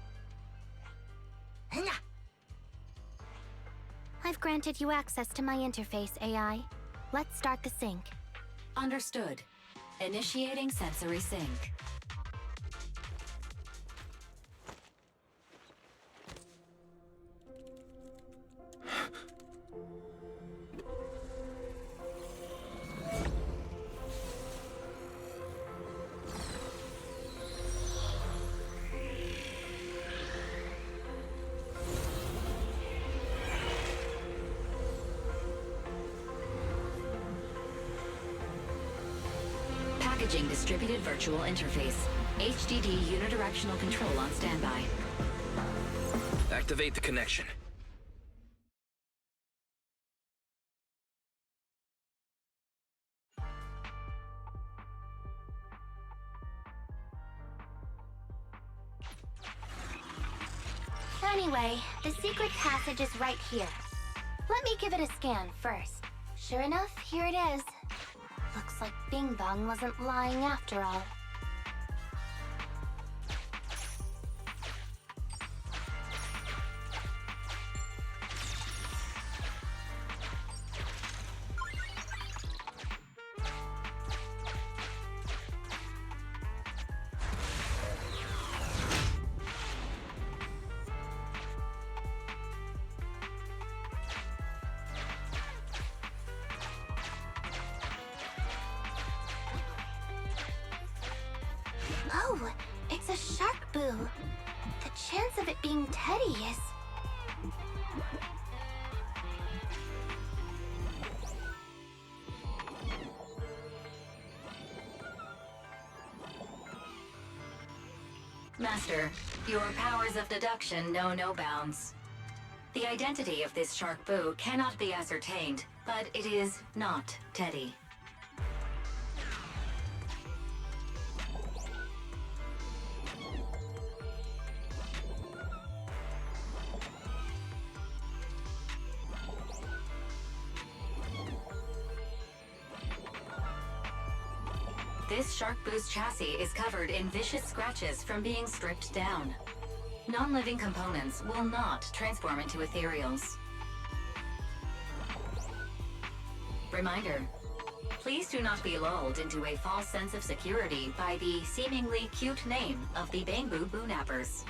I've granted you access to my interface, AI. Let's start the sync. Understood. Initiating sensory sync. Packaging distributed virtual interface. HDD unidirectional control on standby. Activate the connection. Anyway, the secret passage is right here. Let me give it a scan first. Sure enough, here it is. Looks like Bing Bong wasn't lying after all. it's a shark boo. The chance of it being Teddy is... Master, your powers of deduction know no bounds. The identity of this shark boo cannot be ascertained, but it is not Teddy. This shark boo's chassis is covered in vicious scratches from being stripped down. Non-living components will not transform into ethereals. Reminder, please do not be lulled into a false sense of security by the seemingly cute name of the Bangboo Boonappers.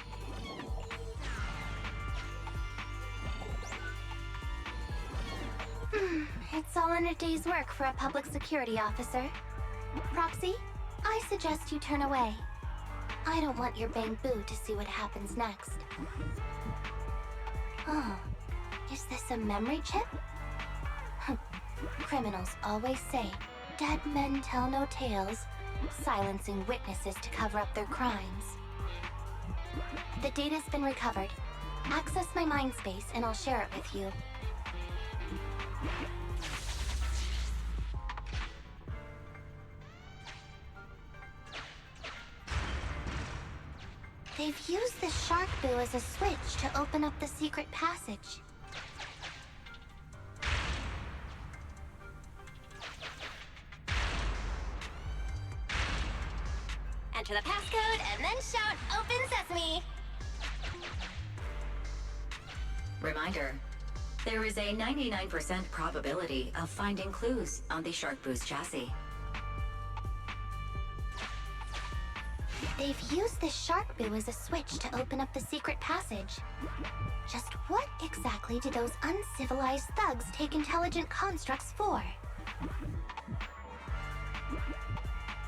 It's all in a day's work for a public security officer. Roxy, I suggest you turn away. I don't want your Bangboo to see what happens next. Oh, is this a memory chip? Criminals always say, dead men tell no tales, silencing witnesses to cover up their crimes. The data's been recovered. Access my mind space and I'll share it with you. They've used the shark boo as a switch to open up the secret passage. Enter the passcode and then shout, "Open Sesame!" Reminder, there is a 99% probability of finding clues on the shark boo's chassis. They've used this shark boo as a switch to open up the secret passage. Just what exactly do those uncivilized thugs take intelligent constructs for?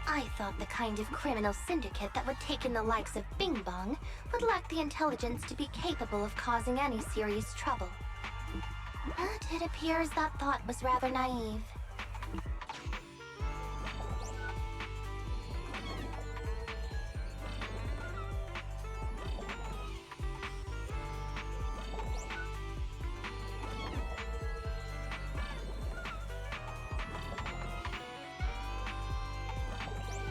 I thought the kind of criminal syndicate that would take in the likes of Bing Bong would lack the intelligence to be capable of causing any serious trouble. But it appears that thought was rather naive.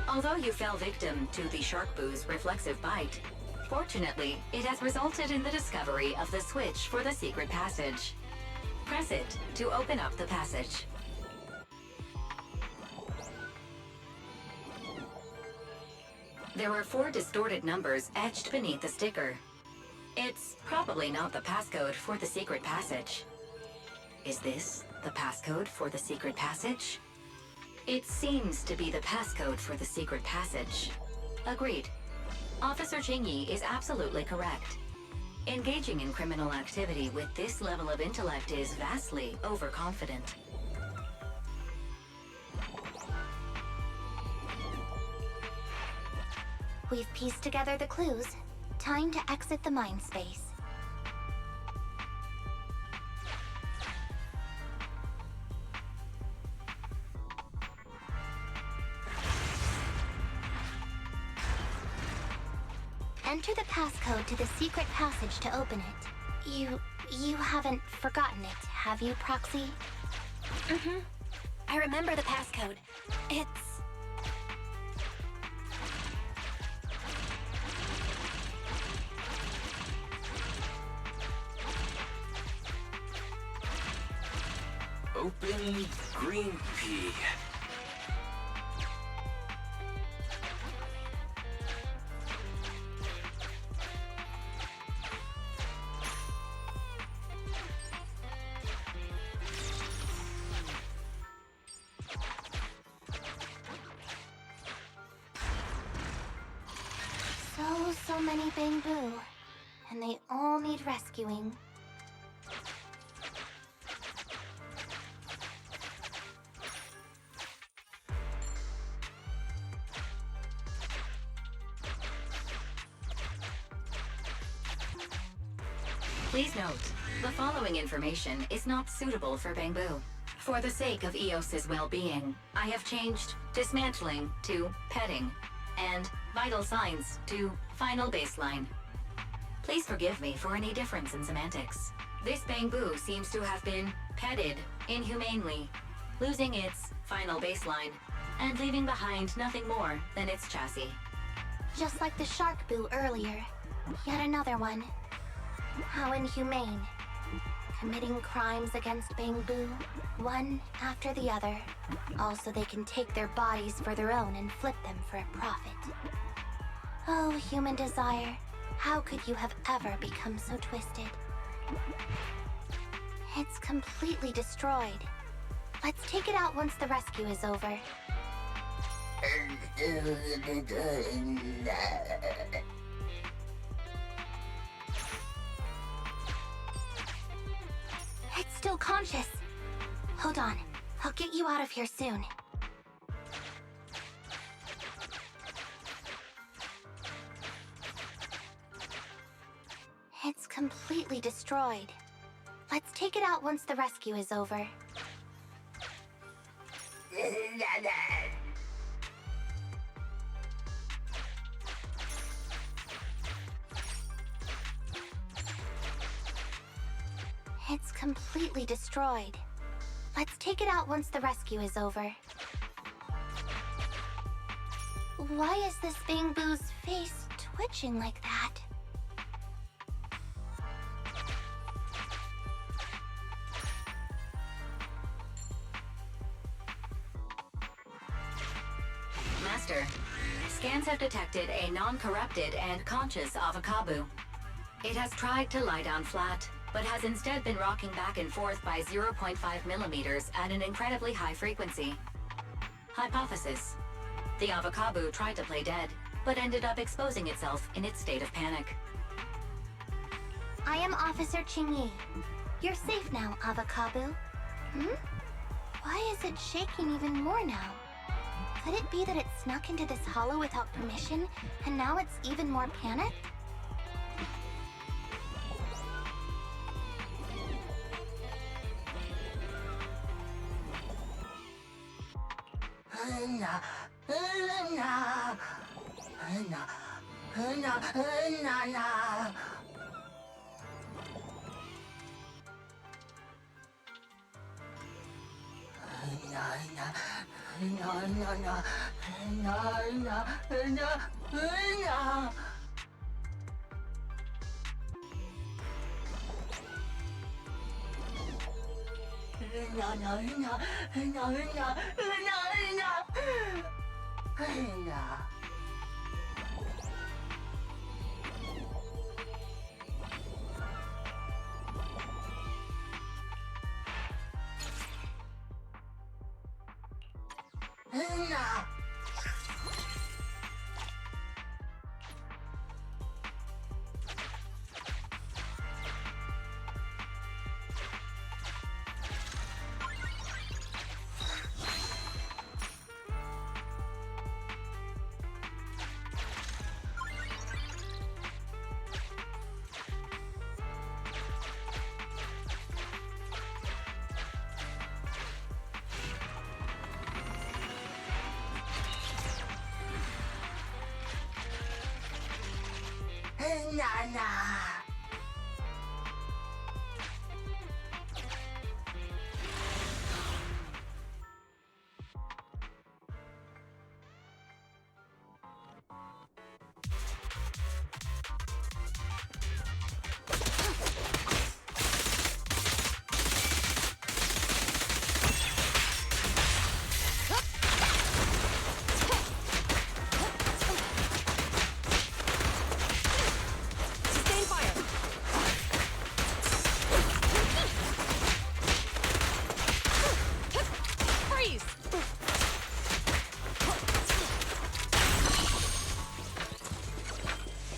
Although you fell victim to the shark boo's reflexive bite, fortunately, it has resulted in the discovery of the switch for the secret passage. Press it to open up the passage. There are 4 distorted numbers etched beneath the sticker. It's probably not the passcode for the secret passage. Is this the passcode for the secret passage? It seems to be the passcode for the secret passage. Agreed. Officer Qingyi is absolutely correct. Engaging in criminal activity with this level of intellect is vastly overconfident. We've pieced together the clues. Time to exit the mind space. Enter the passcode to the secret passage to open it. You haven't forgotten it, have you, Proxy? Mm-hmm. I remember the passcode. It's... Open green pea. So many Bangboo, and they all need rescuing. Please note, the following information is not suitable for Bangboo. For the sake of Eos's well-being, I have changed dismantling to petting, and vital signs to final baseline. Please forgive me for any difference in semantics. This Bangboo seems to have been petted inhumanely, losing its final baseline, and leaving behind nothing more than its chassis. Just like the shark boo earlier. Yet another one. How inhumane. Committing crimes against Bangboo, one after the other. Also, they can take their bodies for their own and flip them for a profit. Oh, human desire. How could you have ever become so twisted? It's completely destroyed. Let's take it out once the rescue is over. It's still conscious. Hold on. I'll get you out of here soon. It's completely destroyed. Let's take it out once the rescue is over. It's completely destroyed. Let's take it out once the rescue is over. Why is this Bangboo's face twitching like that? Master, scans have detected a non-corrupted and conscious Avocabo. It has tried to lie down flat, but has instead been rocking back and forth by 0.5 millimeters at an incredibly high frequency. Hypothesis: the Avocabo tried to play dead, but ended up exposing itself in its state of panic. I am Officer Qingyi. You're safe now, Avocabo. Why is it shaking even more now? Could it be that it snuck into this hollow without permission, and now it's even more panicked?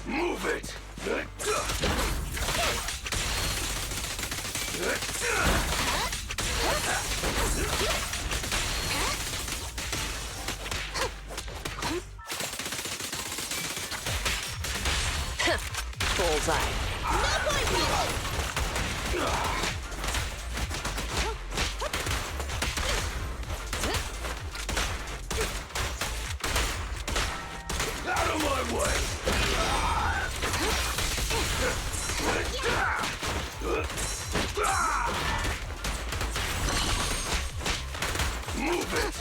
Move it! Bullseye. Not my fault! Out of my way! Move it!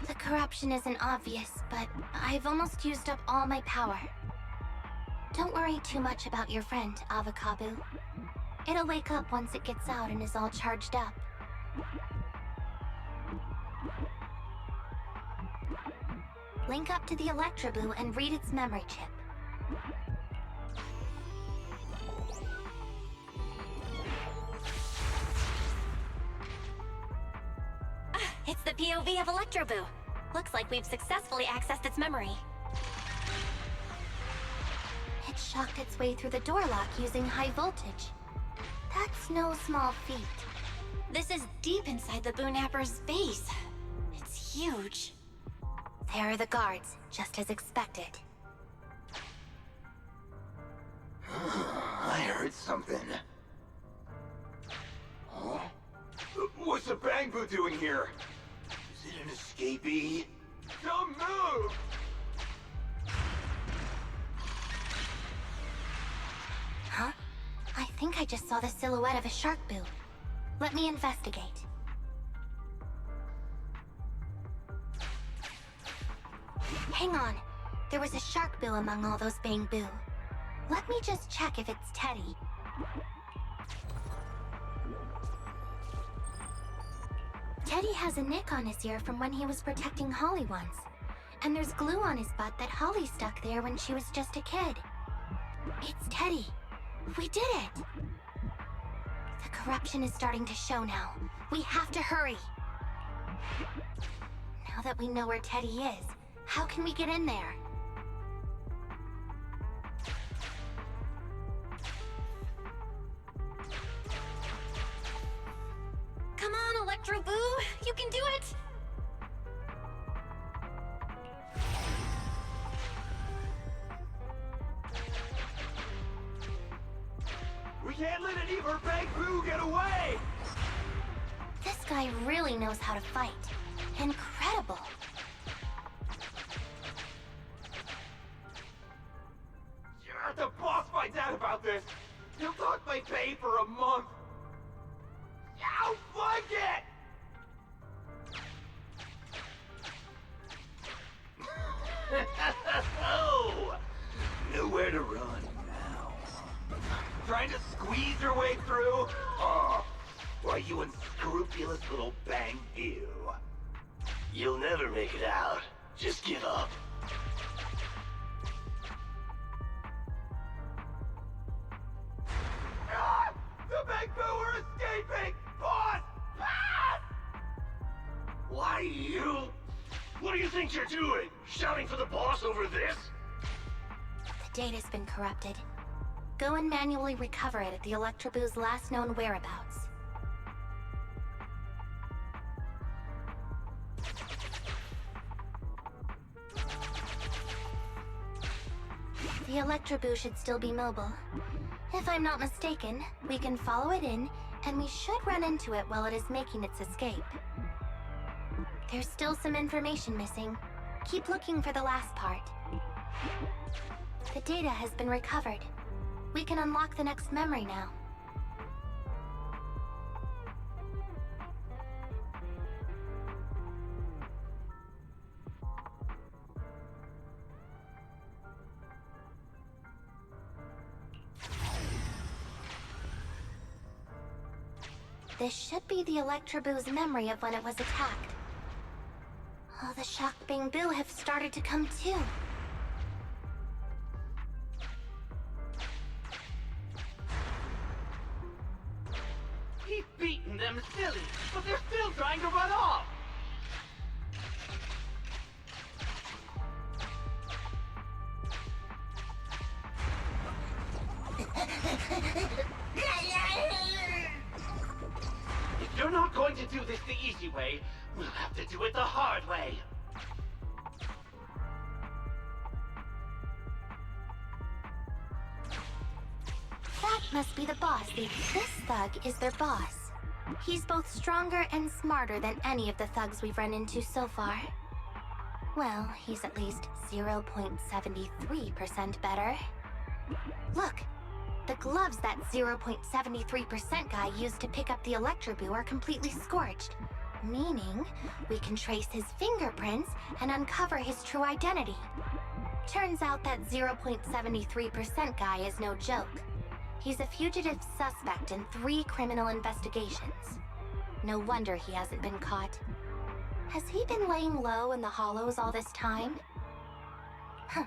The corruption isn't obvious, but I've almost used up all my power. Don't worry too much about your friend, Avakabu. It'll wake up once it gets out and is all charged up. Link up to the Electroboo and read its memory chip. It's the POV of Electroboo. Looks like we've successfully accessed its memory. It shocked its way through the door lock using high voltage. That's no small feat. This is deep inside the Boonapper's base. It's huge. There are the guards, just as expected. I heard something. Huh? What's the Bangboo doing here? Is it an escapee? Don't move! Huh? I think I just saw the silhouette of a shark boo. Let me investigate. Hang on. There was a shark boo among all those Bangboo. Let me just check if it's Teddy. Teddy has a nick on his ear from when he was protecting Holly once. And there's glue on his butt that Holly stuck there when she was just a kid. It's Teddy. We did it! The corruption is starting to show now. We have to hurry. Now that we know where Teddy is, how can we get in there? Come on, Electroboo! You can do it! We can't let any of our Bangboo get away! This guy really knows how to fight. Incredible. The boss finds out about this. He'll dock my pay for a month. I'll like it! Oh, nowhere to run now. Trying to squeeze your way through? Oh, why, you unscrupulous little Bangboo. You'll never make it out. Just give up. Ah! The Bangboo are escaping! Boss! Pass! Why, you? What do you think you're doing? Shouting for the boss over this? The data's been corrupted. Go and manually recover it at the Electroboo's last known whereabouts. The Electroboo should still be mobile. If I'm not mistaken, we can follow it in, and we should run into it while it is making its escape. There's still some information missing. Keep looking for the last part. The data has been recovered. We can unlock the next memory now. This should be the Electroboo's memory of when it was attacked. Oh, the shocked Bangboo have started to come too. Keep beating them them silly, but they're still trying to run off! If you're not going to do this the easy way, we'll have to do it the hard way. That must be the boss. This thug is their boss. He's both stronger and smarter than any of the thugs we've run into so far. Well, he's at least 0.73% better. Look, the gloves that 0.73% guy used to pick up the Electroboo are completely scorched, meaning we can trace his fingerprints and uncover his true identity. Turns out that 0.73% guy is no joke. He's a fugitive suspect in 3 criminal investigations. No wonder he hasn't been caught. Has he been laying low in the hollows all this time? Huh.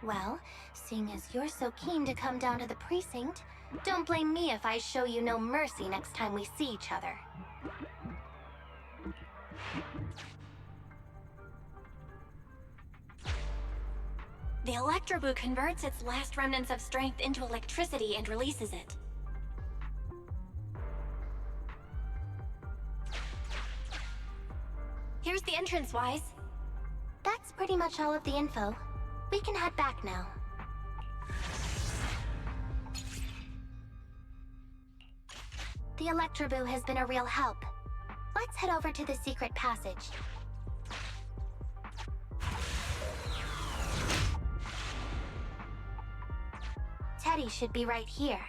Well, seeing as you're so keen to come down to the precinct, don't blame me if I show you no mercy next time we see each other. The Electroboo converts its last remnants of strength into electricity and releases it. Here's the entrance, Wise. That's pretty much all of the info. We can head back now. The Electroboo has been a real help. Let's head over to the secret passage. Teddy should be right here.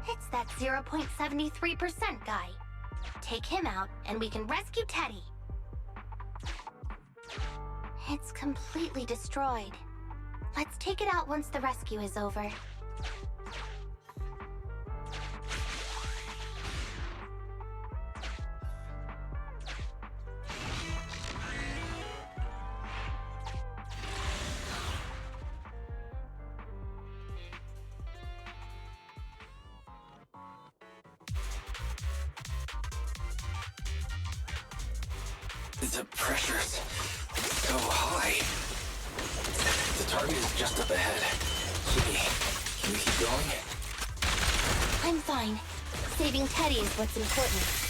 It's that 0.73% guy. Take him out, and we can rescue Teddy. It's completely destroyed. Let's take it out once the rescue is over. The pressure's so high. The target is just up ahead. Qingyi, can we keep going? I'm fine. Saving Teddy is what's important.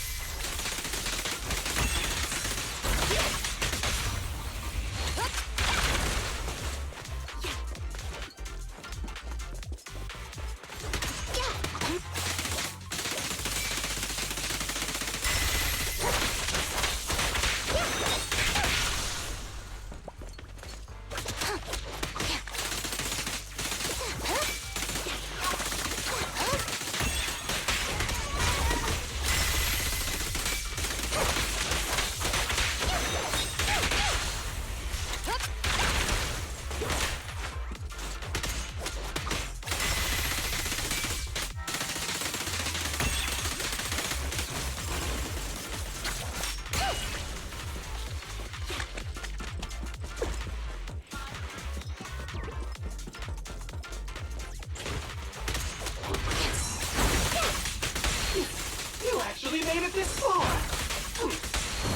Made it this far!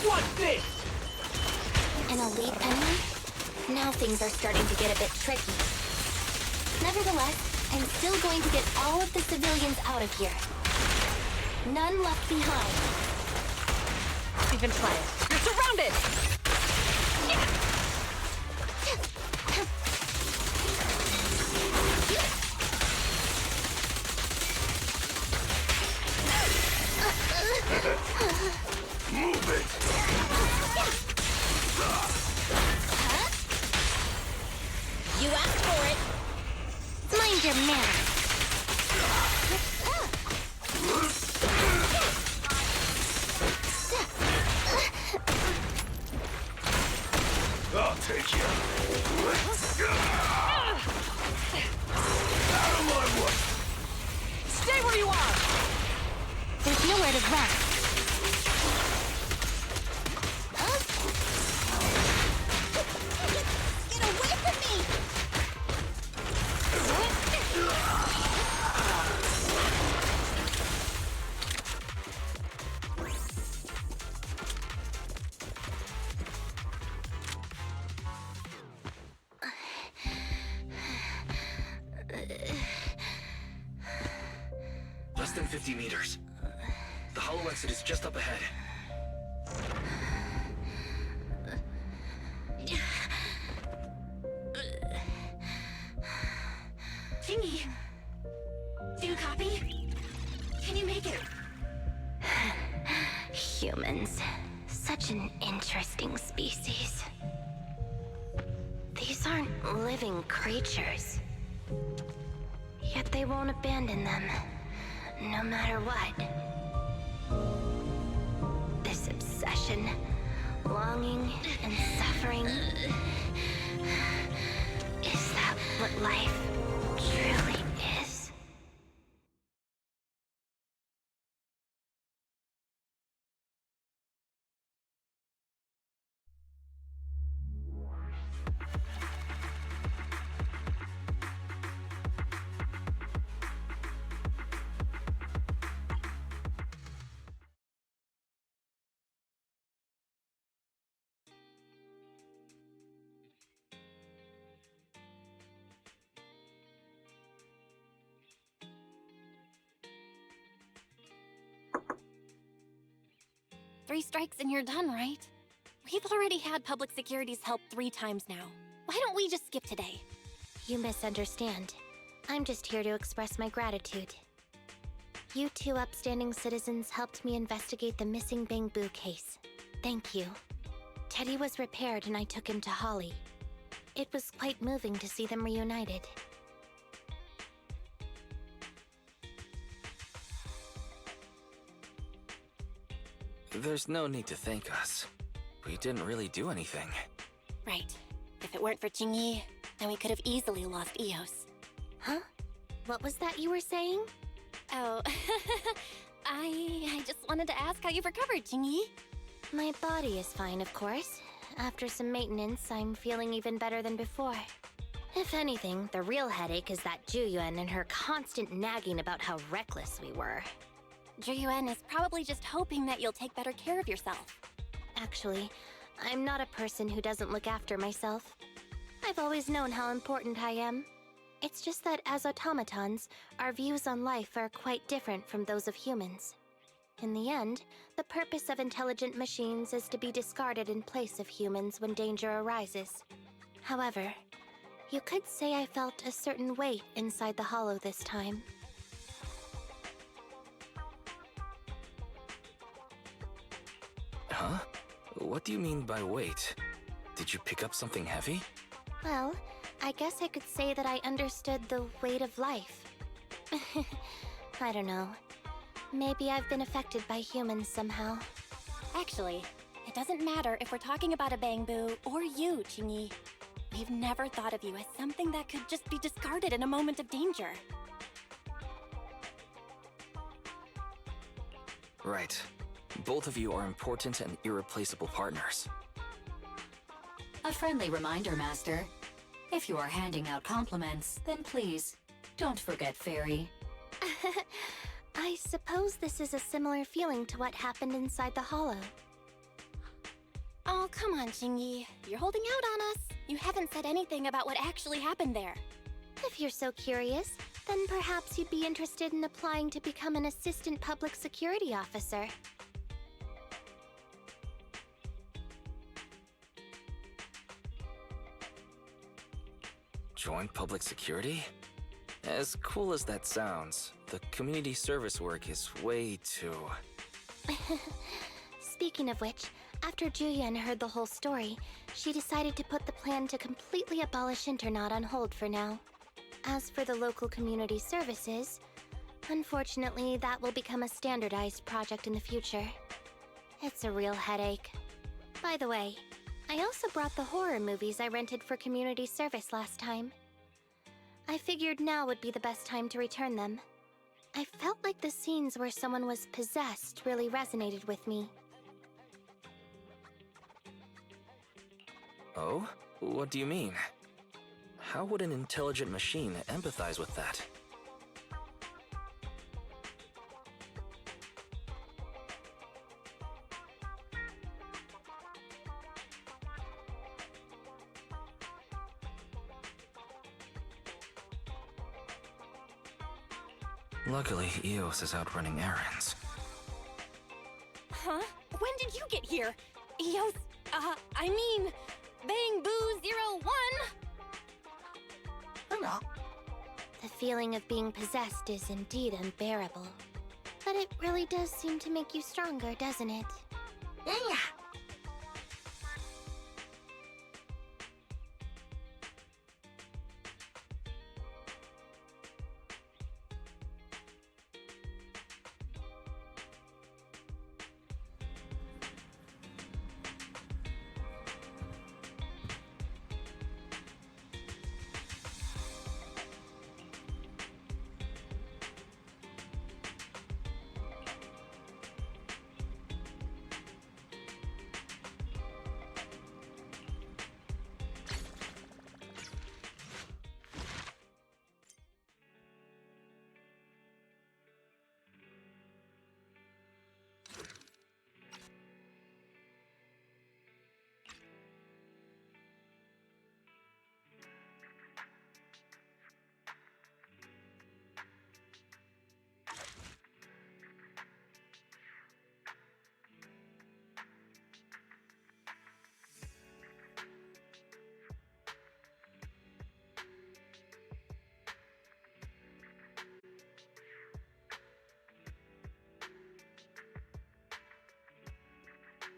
What's this? An elite enemy? Now things are starting to get a bit tricky. Nevertheless, I'm still going to get all of the civilians out of here. None left behind. Even try it. You're surrounded! Move it! You asked for it! Mind your manners. I'll take you. Out of my way! Stay where you are! There's nowhere to run. Get away from me! than 50 meters. The hollow exit is just up ahead. Qingyi, do you copy? Can you make it? Humans. Such an interesting species. These aren't living creatures. Yet they won't abandon them, no matter what. This obsession, longing, and suffering. Is that what life truly is? Three strikes and you're done, right? We've already had public security's help 3 times now. Why don't we just skip today? You misunderstand. I'm just here to express my gratitude. You two upstanding citizens helped me investigate the missing Bangboo case. Thank you. Teddy was repaired and I took him to Holly. It was quite moving to see them reunited. There's no need to thank us. We didn't really do anything. Right. If it weren't for Qingyi, then we could have easily lost Eos. Huh? What was that you were saying? Oh, I just wanted to ask how you've recovered, Qingyi. My body is fine, of course. After some maintenance, I'm feeling even better than before. If anything, the real headache is that Juyuan and her constant nagging about how reckless we were. Juyuan is probably just hoping that you'll take better care of yourself. Actually, I'm not a person who doesn't look after myself. I've always known how important I am. It's just that as automatons, our views on life are quite different from those of humans. In the end, the purpose of intelligent machines is to be discarded in place of humans when danger arises. However, you could say I felt a certain weight inside the hollow this time. Huh? What do you mean by weight? Did you pick up something heavy? Well, I guess I could say that I understood the weight of life. I don't know. Maybe I've been affected by humans somehow. Actually, it doesn't matter if we're talking about a Bangboo or you, Qingyi. We've never thought of you as something that could just be discarded in a moment of danger. Right. Both of you are important and irreplaceable partners. A friendly reminder, Master. If you are handing out compliments, then please, don't forget Fairy. I suppose this is a similar feeling to what happened inside the hollow. Oh, come on, Qingyi. You're holding out on us. You haven't said anything about what actually happened there. If you're so curious, then perhaps you'd be interested in applying to become an assistant public security officer. Join public security? As cool as that sounds, the community service work is way too... Speaking of which, after Juyuan heard the whole story, she decided to put the plan to completely abolish Internat on hold for now. As for the local community services, unfortunately that will become a standardized project in the future. It's a real headache. By the way, I also brought the horror movies I rented for community service last time. I figured now would be the best time to return them. I felt like the scenes where someone was possessed really resonated with me. Oh? What do you mean? How would an intelligent machine empathize with that? Luckily, Eos is out running errands. Huh? When did you get here? Eos, I mean, Bangboo 01! The feeling of being possessed is indeed unbearable. But it really does seem to make you stronger, doesn't it?